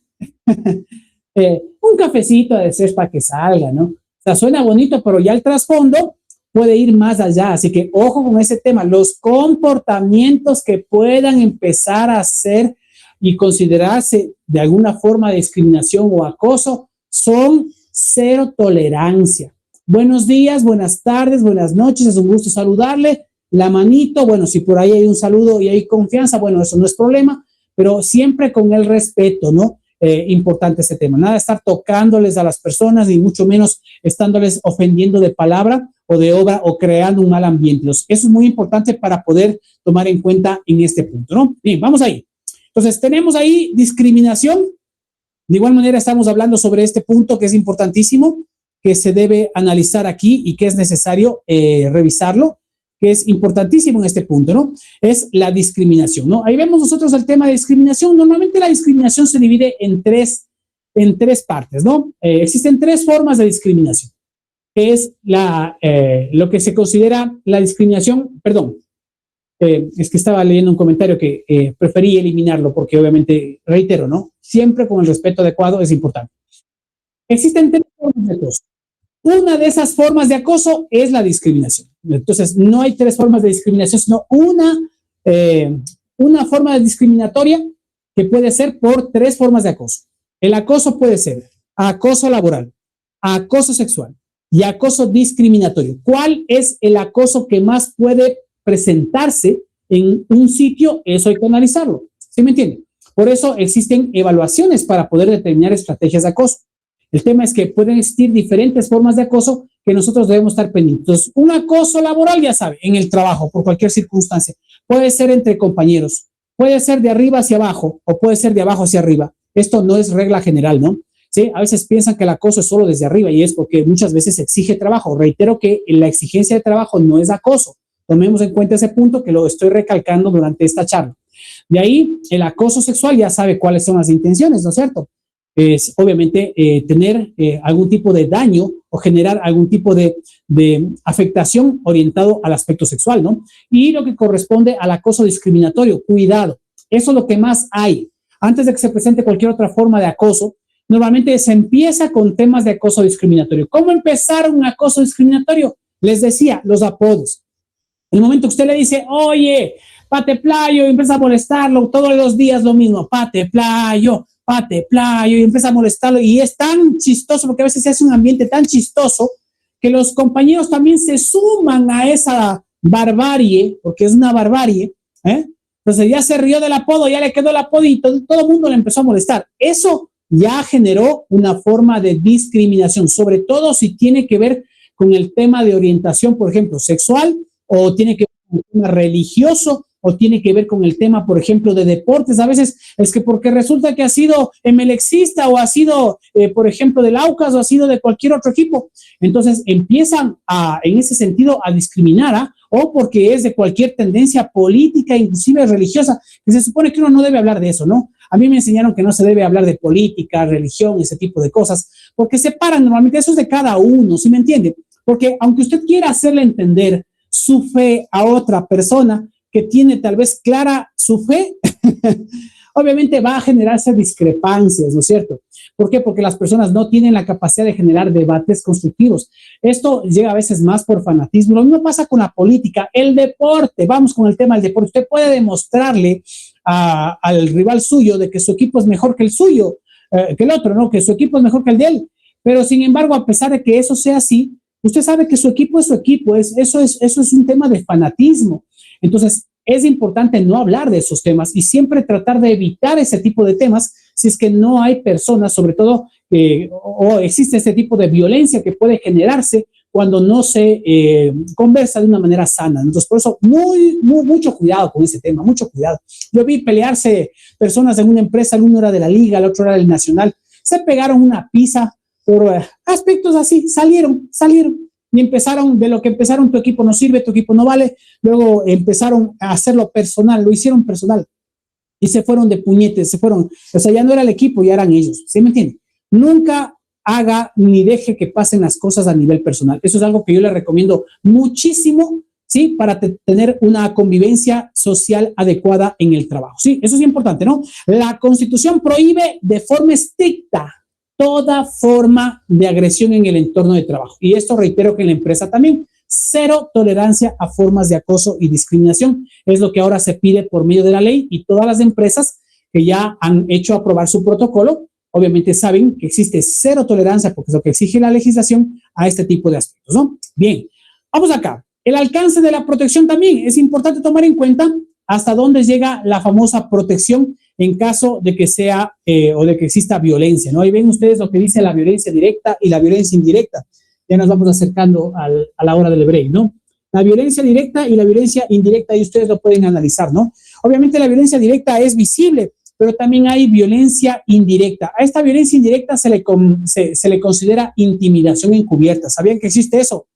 Un cafecito de ser para que salga, ¿no? O sea, suena bonito, pero ya el trasfondo puede ir más allá. Así que ojo con ese tema. Los comportamientos que puedan empezar a ser y considerarse de alguna forma de discriminación o acoso son cero tolerancia. Buenos días, buenas tardes, buenas noches, es un gusto saludarle. La manito, bueno, si por ahí hay un saludo y hay confianza, bueno, eso no es problema, pero siempre con el respeto, ¿no? Importante ese tema. Nada de estar tocándoles a las personas, ni mucho menos estándoles ofendiendo de palabra o de obra o creando un mal ambiente. Eso es muy importante para poder tomar en cuenta en este punto, ¿no? Bien, vamos ahí. Entonces, tenemos ahí discriminación. De igual manera, estamos hablando sobre este punto que es importantísimo, que se debe analizar aquí y que es necesario revisarlo, que es importantísimo en este punto, ¿no? Es la discriminación, ¿no? Ahí vemos nosotros el tema de discriminación. Normalmente la discriminación se divide en tres partes, ¿no? Existen tres formas de discriminación, que es lo que se considera la discriminación, perdón, es que estaba leyendo un comentario que preferí eliminarlo porque obviamente, reitero, ¿no? Siempre con el respeto adecuado es importante. Existen tres formas de acoso. Una de esas formas de acoso es la discriminación. Entonces, no hay tres formas de discriminación, sino una forma discriminatoria que puede ser por tres formas de acoso. El acoso puede ser acoso laboral, acoso sexual y acoso discriminatorio. ¿Cuál es el acoso que más puede presentarse en un sitio? Eso hay que analizarlo. ¿Sí me entienden? Por eso existen evaluaciones para poder determinar estrategias de acoso. El tema es que pueden existir diferentes formas de acoso que nosotros debemos estar pendientes. Entonces, un acoso laboral, ya sabe, en el trabajo, por cualquier circunstancia. Puede ser entre compañeros, puede ser de arriba hacia abajo o puede ser de abajo hacia arriba. Esto no es regla general, ¿no? ¿Sí? A veces piensan que el acoso es solo desde arriba y es porque muchas veces exige trabajo. Reitero que la exigencia de trabajo no es acoso. Tomemos en cuenta ese punto que lo estoy recalcando durante esta charla. De ahí, el acoso sexual ya sabe cuáles son las intenciones, ¿no es cierto? Es obviamente tener algún tipo de daño o generar algún tipo de afectación orientado al aspecto sexual, ¿no? Y lo que corresponde al acoso discriminatorio, cuidado, eso es lo que más hay. Antes de que se presente cualquier otra forma de acoso, normalmente se empieza con temas de acoso discriminatorio. ¿Cómo empezar un acoso discriminatorio? Les decía, los apodos. El momento que usted le dice, oye, Pate Playo, y empieza a molestarlo, todos los días lo mismo, Pate Playo, y empieza a molestarlo, y es tan chistoso, porque a veces se hace un ambiente tan chistoso, que los compañeros también se suman a esa barbarie, porque es una barbarie, ¿eh? Entonces ya se rió del apodo, ya le quedó el apodo, y todo el mundo le empezó a molestar. Eso ya generó una forma de discriminación, sobre todo si tiene que ver con el tema de orientación, por ejemplo, sexual, o tiene que ver con el tema religioso, o tiene que ver con el tema, por ejemplo, de deportes. A veces es que porque resulta que ha sido emelexista o ha sido, por ejemplo, del Aucas o ha sido de cualquier otro equipo. Entonces empiezan en ese sentido a discriminar, o porque es de cualquier tendencia política, inclusive religiosa, que se supone que uno no debe hablar de eso, ¿no? A mí me enseñaron que no se debe hablar de política, religión, ese tipo de cosas, porque separan normalmente, eso es de cada uno, ¿sí me entiende? Porque aunque usted quiera hacerle entender su fe a otra persona que tiene tal vez clara su fe, obviamente va a generarse discrepancias, ¿no es cierto? ¿Por qué? Porque las personas no tienen la capacidad de generar debates constructivos. Esto llega a veces más por fanatismo. Lo mismo pasa con la política, el deporte. Vamos con el tema del deporte. Usted puede demostrarle al rival suyo de que su equipo es mejor que el suyo, que el otro, ¿no? Que su equipo es mejor que el de él. Pero sin embargo, a pesar de que eso sea así, usted sabe que su equipo es su equipo. Eso es un tema de fanatismo. Entonces, es importante no hablar de esos temas y siempre tratar de evitar ese tipo de temas si es que no hay personas, sobre todo, o existe este tipo de violencia que puede generarse cuando no se conversa de una manera sana. Entonces, por eso, mucho cuidado con ese tema, mucho cuidado. Yo vi pelearse personas en una empresa, el uno era de la Liga, el otro era del Nacional, se pegaron una pizza por aspectos así, salieron. Y empezaron, de lo que empezaron, tu equipo no sirve, tu equipo no vale, luego empezaron a hacerlo personal, lo hicieron personal. y se fueron de puñetes, se fueron, o sea, ya no era el equipo, ya eran ellos, ¿sí me entienden? Nunca haga ni deje que pasen las cosas a nivel personal. Eso es algo que yo le recomiendo muchísimo, ¿sí? Para tener una convivencia social adecuada en el trabajo, ¿sí? Eso es importante, ¿no? La Constitución prohíbe de forma estricta toda forma de agresión en el entorno de trabajo. Y esto reitero que en la empresa también. Cero tolerancia a formas de acoso y discriminación. Es lo que ahora se pide por medio de la ley y todas las empresas que ya han hecho aprobar su protocolo, obviamente saben que existe cero tolerancia, porque es lo que exige la legislación, a este tipo de aspectos, ¿no? Bien, vamos acá. El alcance de la protección también es importante tomar en cuenta hasta dónde llega la famosa protección en caso de que sea o de que exista violencia, ¿no? Ahí ven ustedes lo que dice la violencia directa y la violencia indirecta. Ya nos vamos acercando a la hora del break, ¿no? La violencia directa y la violencia indirecta, y ustedes lo pueden analizar, ¿no? Obviamente la violencia directa es visible, pero también hay violencia indirecta. A esta violencia indirecta se le considera intimidación encubierta. ¿Sabían que existe eso?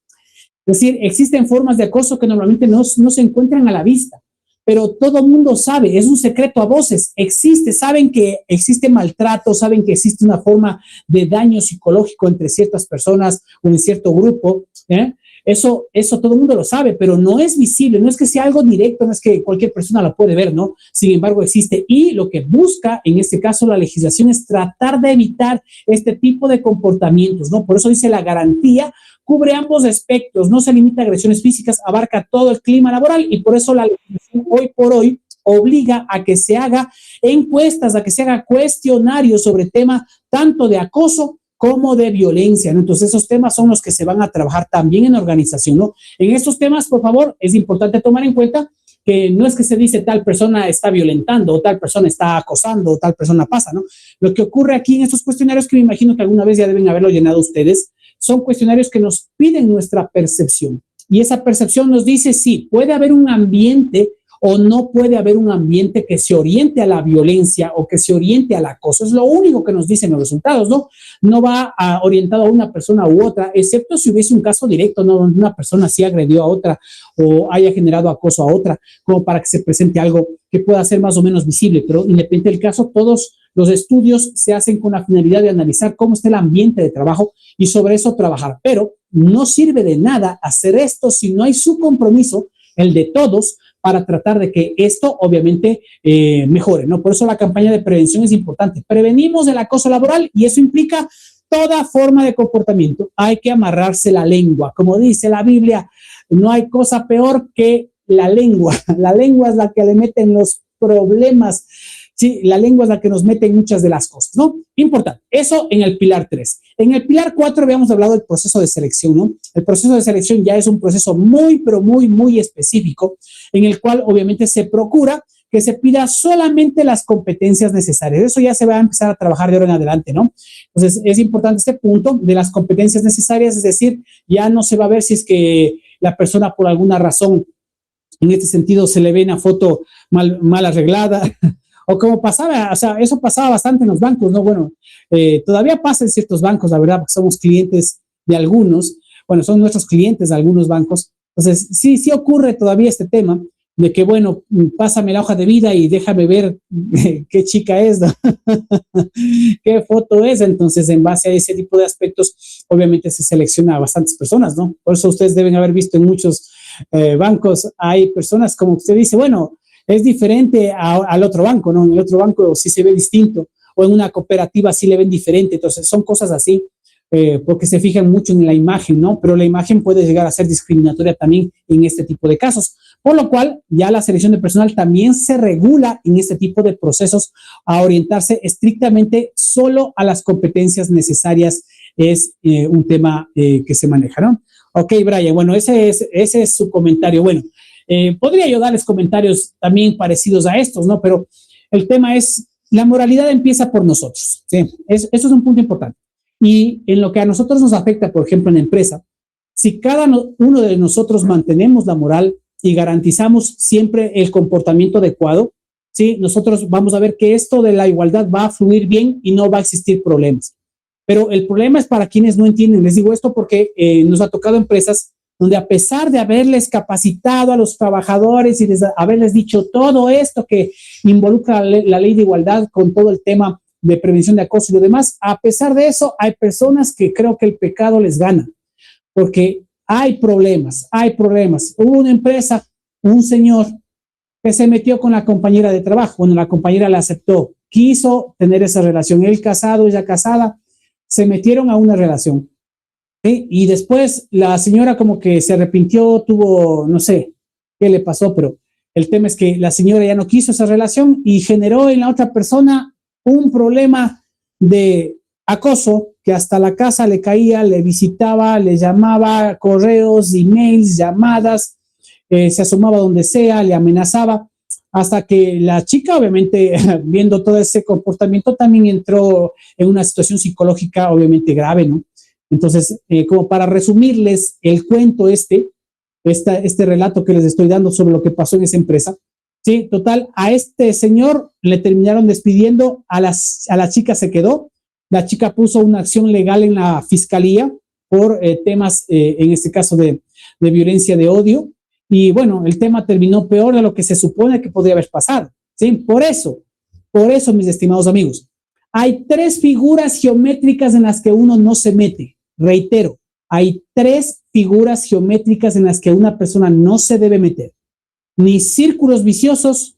Es decir, existen formas de acoso que normalmente no se encuentran a la vista, pero todo el mundo sabe, es un secreto a voces, existe, saben que existe maltrato, saben que existe una forma de daño psicológico entre ciertas personas o en cierto grupo, ¿eh? Eso todo el mundo lo sabe, pero no es visible, no es que sea algo directo, no es que cualquier persona lo puede ver, ¿no? Sin embargo, existe. Y lo que busca, en este caso, la legislación es tratar de evitar este tipo de comportamientos, ¿no? Por eso dice la garantía, cubre ambos aspectos, no se limita a agresiones físicas, abarca todo el clima laboral y por eso la legislación hoy por hoy obliga a que se haga encuestas, a que se haga cuestionarios sobre temas tanto de acoso como de violencia, ¿no? Entonces esos temas son los que se van a trabajar también en organización, ¿no? En estos temas, por favor, es importante tomar en cuenta que no es que se dice tal persona está violentando o tal persona está acosando o tal persona pasa, ¿no? Lo que ocurre aquí en estos cuestionarios, que me imagino que alguna vez ya deben haberlo llenado ustedes, son cuestionarios que nos piden nuestra percepción. Y esa percepción nos dice si puede haber un ambiente o no puede haber un ambiente que se oriente a la violencia o que se oriente al acoso. Es lo único que nos dicen los resultados, ¿no? No va orientado a una persona u otra, excepto si hubiese un caso directo, ¿no? Donde una persona sí agredió a otra o haya generado acoso a otra, como para que se presente algo que pueda ser más o menos visible. Pero independientemente del caso, todos los estudios se hacen con la finalidad de analizar cómo está el ambiente de trabajo y sobre eso trabajar. Pero no sirve de nada hacer esto si no hay su compromiso, el de todos, para tratar de que esto obviamente mejore, ¿no? Por eso la campaña de prevención es importante. Prevenimos el acoso laboral y eso implica toda forma de comportamiento. Hay que amarrarse la lengua. Como dice la Biblia, no hay cosa peor que la lengua. La lengua es la que le meten los problemas. Sí, la lengua es la que nos mete en muchas de las cosas, ¿no? Importante. Eso en el pilar 3. En el pilar 4 habíamos hablado del proceso de selección, ¿no? El proceso de selección ya es un proceso muy, pero muy, muy específico, en el cual obviamente se procura que se pida solamente las competencias necesarias. Eso ya se va a empezar a trabajar de ahora en adelante, ¿no? Entonces, es importante este punto de las competencias necesarias, es decir, ya no se va a ver si es que la persona por alguna razón, en este sentido, se le ve una foto mal arreglada, o como pasaba, o sea, eso pasaba bastante en los bancos, ¿no? Bueno, todavía pasa en ciertos bancos, la verdad, porque somos clientes de algunos, bueno, son nuestros clientes de algunos bancos. Entonces, sí ocurre todavía este tema de que, bueno, pásame la hoja de vida y déjame ver qué chica es, ¿no? qué foto es. Entonces, en base a ese tipo de aspectos, obviamente se selecciona a bastantes personas, ¿no? Por eso ustedes deben haber visto en muchos bancos, hay personas como usted dice, bueno, es diferente al otro banco, ¿no? En el otro banco sí se ve distinto, o en una cooperativa sí le ven diferente. Entonces, son cosas así, porque se fijan mucho en la imagen, ¿no? Pero la imagen puede llegar a ser discriminatoria también en este tipo de casos. Por lo cual, ya la selección de personal también se regula en este tipo de procesos a orientarse estrictamente solo a las competencias necesarias. Es un tema que se maneja, ¿no? Ok, Brian, bueno, ese es su comentario. Bueno, podría yo darles comentarios también parecidos a estos, ¿no? Pero el tema es, la moralidad empieza por nosotros, ¿sí? Eso es un punto importante. Y en lo que a nosotros nos afecta, por ejemplo, en la empresa, si cada uno de nosotros mantenemos la moral y garantizamos siempre el comportamiento adecuado, ¿sí? Nosotros vamos a ver que esto de la igualdad va a fluir bien y no va a existir problemas. Pero el problema es para quienes no entienden. Les digo esto porque nos ha tocado empresas donde a pesar de haberles capacitado a los trabajadores y haberles dicho todo esto que involucra la ley de igualdad con todo el tema de prevención de acoso y lo demás, a pesar de eso, hay personas que creo que el pecado les gana, porque hay problemas, hay problemas. Hubo una empresa, un señor que se metió con la compañera de trabajo. Bueno, la compañera la aceptó, quiso tener esa relación. Él casado, ella casada, se metieron a una relación. ¿Sí? Y después la señora como que se arrepintió, tuvo, no sé qué le pasó, pero el tema es que la señora ya no quiso esa relación y generó en la otra persona un problema de acoso que hasta la casa le caía, le visitaba, le llamaba, correos, emails, llamadas, se asomaba donde sea, le amenazaba, hasta que la chica, obviamente, viendo todo ese comportamiento, también entró en una situación psicológica, obviamente, grave, ¿no? Entonces, como para resumirles el cuento este relato que les estoy dando sobre lo que pasó en esa empresa, sí, total, a este señor le terminaron despidiendo, a la chica se quedó, la chica puso una acción legal en la fiscalía por temas, en este caso de violencia de odio, y bueno, el tema terminó peor de lo que se supone que podría haber pasado, ¿sí? Por eso, mis estimados amigos, hay 3 figuras geométricas en las que uno no se mete. Reitero, hay 3 figuras geométricas en las que una persona no se debe meter. Ni círculos viciosos,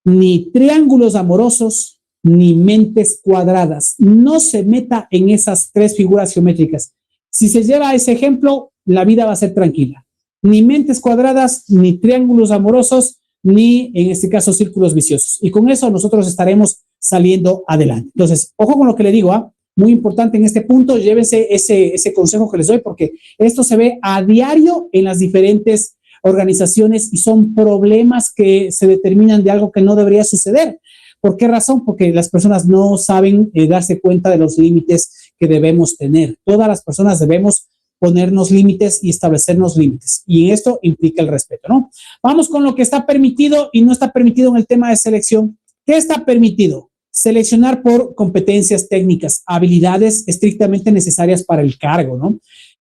ni triángulos amorosos, ni mentes cuadradas. No se meta en esas 3 figuras geométricas. Si se lleva ese ejemplo, la vida va a ser tranquila. Ni mentes cuadradas, ni triángulos amorosos, ni en este caso círculos viciosos. Y con eso nosotros estaremos saliendo adelante. Entonces, ojo con lo que le digo, ¿ah? Muy importante en este punto, llévense ese consejo que les doy, porque esto se ve a diario en las diferentes organizaciones y son problemas que se determinan de algo que no debería suceder. ¿Por qué razón? Porque las personas no saben darse cuenta de los límites que debemos tener. Todas las personas debemos ponernos límites y establecernos límites. Y esto implica el respeto, ¿no? Vamos con lo que está permitido y no está permitido en el tema de selección. ¿Qué está permitido? Seleccionar por competencias técnicas, habilidades estrictamente necesarias para el cargo, ¿no?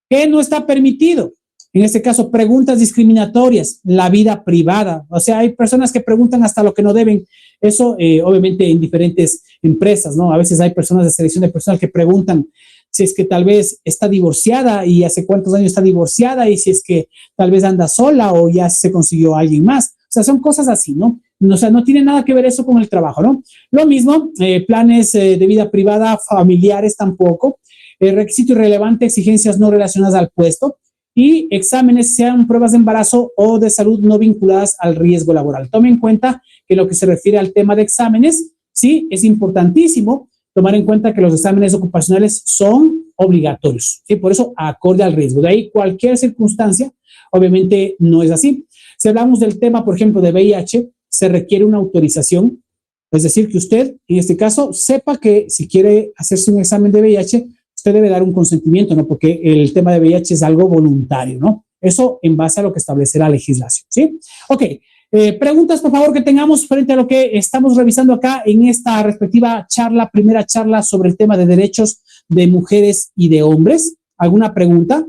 ¿Qué no está permitido? En este caso, preguntas discriminatorias, la vida privada. O sea, hay personas que preguntan hasta lo que no deben. Eso, obviamente, en diferentes empresas, ¿no? A veces hay personas de selección de personal que preguntan si es que tal vez está divorciada y hace cuántos años está divorciada y si es que tal vez anda sola o ya se consiguió a alguien más. O sea, son cosas así, ¿no? O sea, no tiene nada que ver eso con el trabajo, ¿no? Lo mismo, planes de vida privada, familiares tampoco, requisito irrelevante, exigencias no relacionadas al puesto y exámenes, sean pruebas de embarazo o de salud no vinculadas al riesgo laboral. Tome en cuenta que lo que se refiere al tema de exámenes, sí, es importantísimo tomar en cuenta que los exámenes ocupacionales son obligatorios, ¿sí? Por eso, acorde al riesgo. De ahí, cualquier circunstancia, obviamente, no es así. Si hablamos del tema, por ejemplo, de VIH, se requiere una autorización, es decir, que usted, en este caso, sepa que si quiere hacerse un examen de VIH, usted debe dar un consentimiento, ¿no? Porque el tema de VIH es algo voluntario, ¿no? Eso en base a lo que establece la legislación, ¿sí? Ok, preguntas, por favor, que tengamos frente a lo que estamos revisando acá en esta respectiva charla, primera charla sobre el tema de derechos de mujeres y de hombres. ¿Alguna pregunta?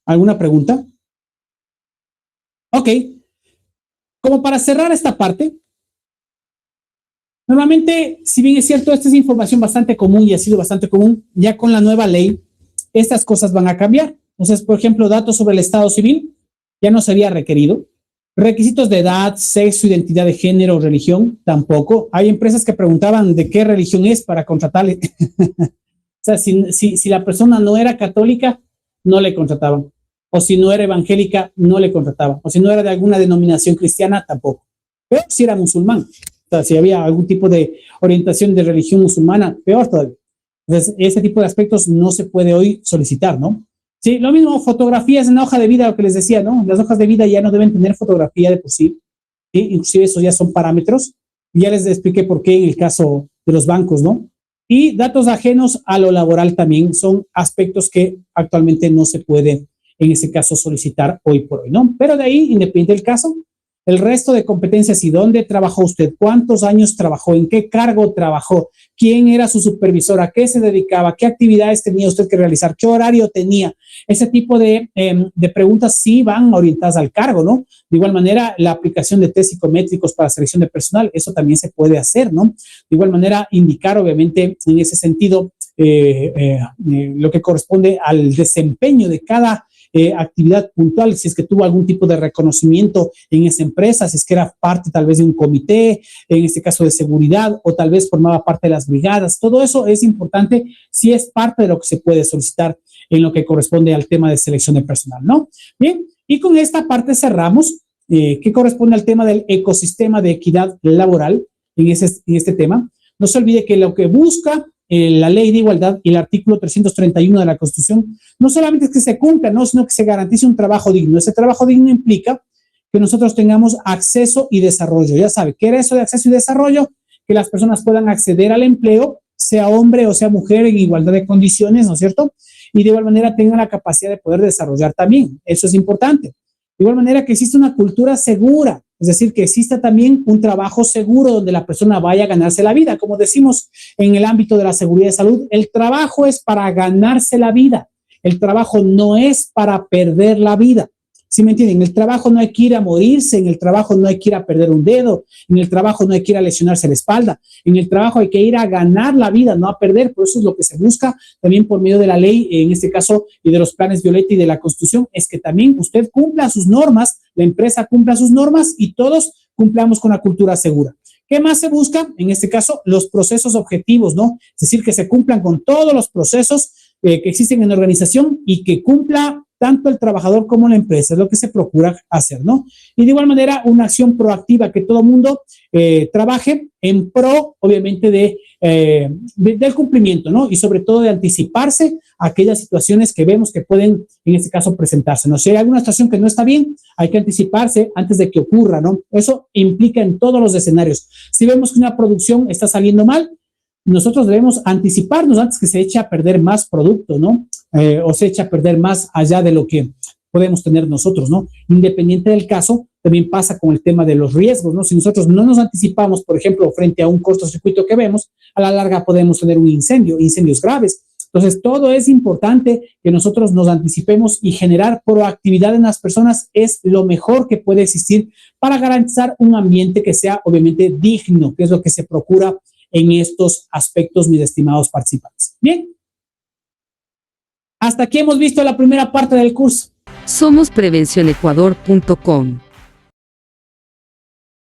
¿Alguna pregunta? Ok. Como para cerrar esta parte, normalmente, si bien es cierto, esta es información bastante común y ha sido bastante común, ya con la nueva ley, estas cosas van a cambiar. Entonces, por ejemplo, datos sobre el estado civil ya no sería requerido. Requisitos de edad, sexo, identidad de género, religión, tampoco. Hay empresas que preguntaban de qué religión es para contratarle. O sea, si la persona no era católica, no le contrataban. O si no era evangélica, no le contrataban. O si no era de alguna denominación cristiana, tampoco. Pero si era musulmán. O sea, si había algún tipo de orientación de religión musulmana, peor todavía. Entonces, ese tipo de aspectos no se puede hoy solicitar, ¿no? Sí, lo mismo, fotografías en la hoja de vida, lo que les decía, ¿no? Las hojas de vida ya no deben tener fotografía de por sí. ¿Sí? Inclusive esos ya son parámetros. Ya les expliqué por qué en el caso de los bancos, ¿no? Y datos ajenos a lo laboral también son aspectos que actualmente no se puede, en ese caso, solicitar hoy por hoy, ¿no? Pero de ahí, independiente del caso, El resto de competencias y dónde trabajó usted, cuántos años trabajó, en qué cargo trabajó, quién era su supervisor, a qué se dedicaba, qué actividades tenía usted que realizar, qué horario tenía. Ese tipo de preguntas sí van orientadas al cargo, ¿no? De igual manera, la aplicación de test psicométricos para selección de personal, eso también se puede hacer, ¿no? De igual manera, indicar, obviamente, en ese sentido, lo que corresponde al desempeño de cada actividad puntual, si es que tuvo algún tipo de reconocimiento en esa empresa, si es que era parte tal vez de un comité, en este caso de seguridad, o tal vez formaba parte de las brigadas. Todo eso es importante si es parte de lo que se puede solicitar en lo que corresponde al tema de selección de personal, ¿no? Bien, y con esta parte cerramos, que corresponde al tema del ecosistema de equidad laboral en este tema. No se olvide que lo que busca la ley de igualdad y el artículo 331 de la Constitución, no solamente es que se cumpla, ¿no? Sino que se garantice un trabajo digno. Ese trabajo digno implica que nosotros tengamos acceso y desarrollo. Ya sabe, ¿qué era eso de acceso y desarrollo? Que las personas puedan acceder al empleo, sea hombre o sea mujer, en igualdad de condiciones, ¿no es cierto? Y de igual manera tengan la capacidad de poder desarrollar también. Eso es importante. De igual manera que existe una cultura segura, es decir, que exista también un trabajo seguro donde la persona vaya a ganarse la vida. Como decimos en el ámbito de la seguridad de salud, el trabajo es para ganarse la vida. El trabajo no es para perder la vida. ¿Sí me entienden? En el trabajo no hay que ir a morirse, en el trabajo no hay que ir a perder un dedo, en el trabajo no hay que ir a lesionarse la espalda, en el trabajo hay que ir a ganar la vida, no a perder. Por eso es lo que se busca también por medio de la ley, en este caso, y de los planes Violeta y de la Constitución, es que también usted cumpla sus normas, la empresa cumpla sus normas y todos cumplamos con la cultura segura. ¿Qué más se busca? En este caso, los procesos objetivos, ¿no? Es decir, que se cumplan con todos los procesos que existen en la organización y que cumpla tanto el trabajador como la empresa, es lo que se procura hacer, ¿no? Y de igual manera, una acción proactiva, que todo mundo trabaje en pro, obviamente, del cumplimiento, ¿no? Y sobre todo de anticiparse a aquellas situaciones que vemos que pueden, en este caso, presentarse, ¿no? Si hay alguna situación que no está bien, hay que anticiparse antes de que ocurra, ¿no? Eso implica en todos los escenarios. Si vemos que una producción está saliendo mal, nosotros debemos anticiparnos antes que se eche a perder más producto, ¿no? O se eche a perder más allá de lo que podemos tener nosotros, ¿no? Independiente del caso, también pasa con el tema de los riesgos, ¿no? Si nosotros no nos anticipamos, por ejemplo, frente a un cortocircuito que vemos, a la larga podemos tener un incendio, incendios graves. Entonces, todo es importante que nosotros nos anticipemos y generar proactividad en las personas es lo mejor que puede existir para garantizar un ambiente que sea, obviamente, digno, que es lo que se procura en estos aspectos, mis estimados participantes. Bien. Hasta aquí hemos visto la primera parte del curso. Somos prevencionecuador.com.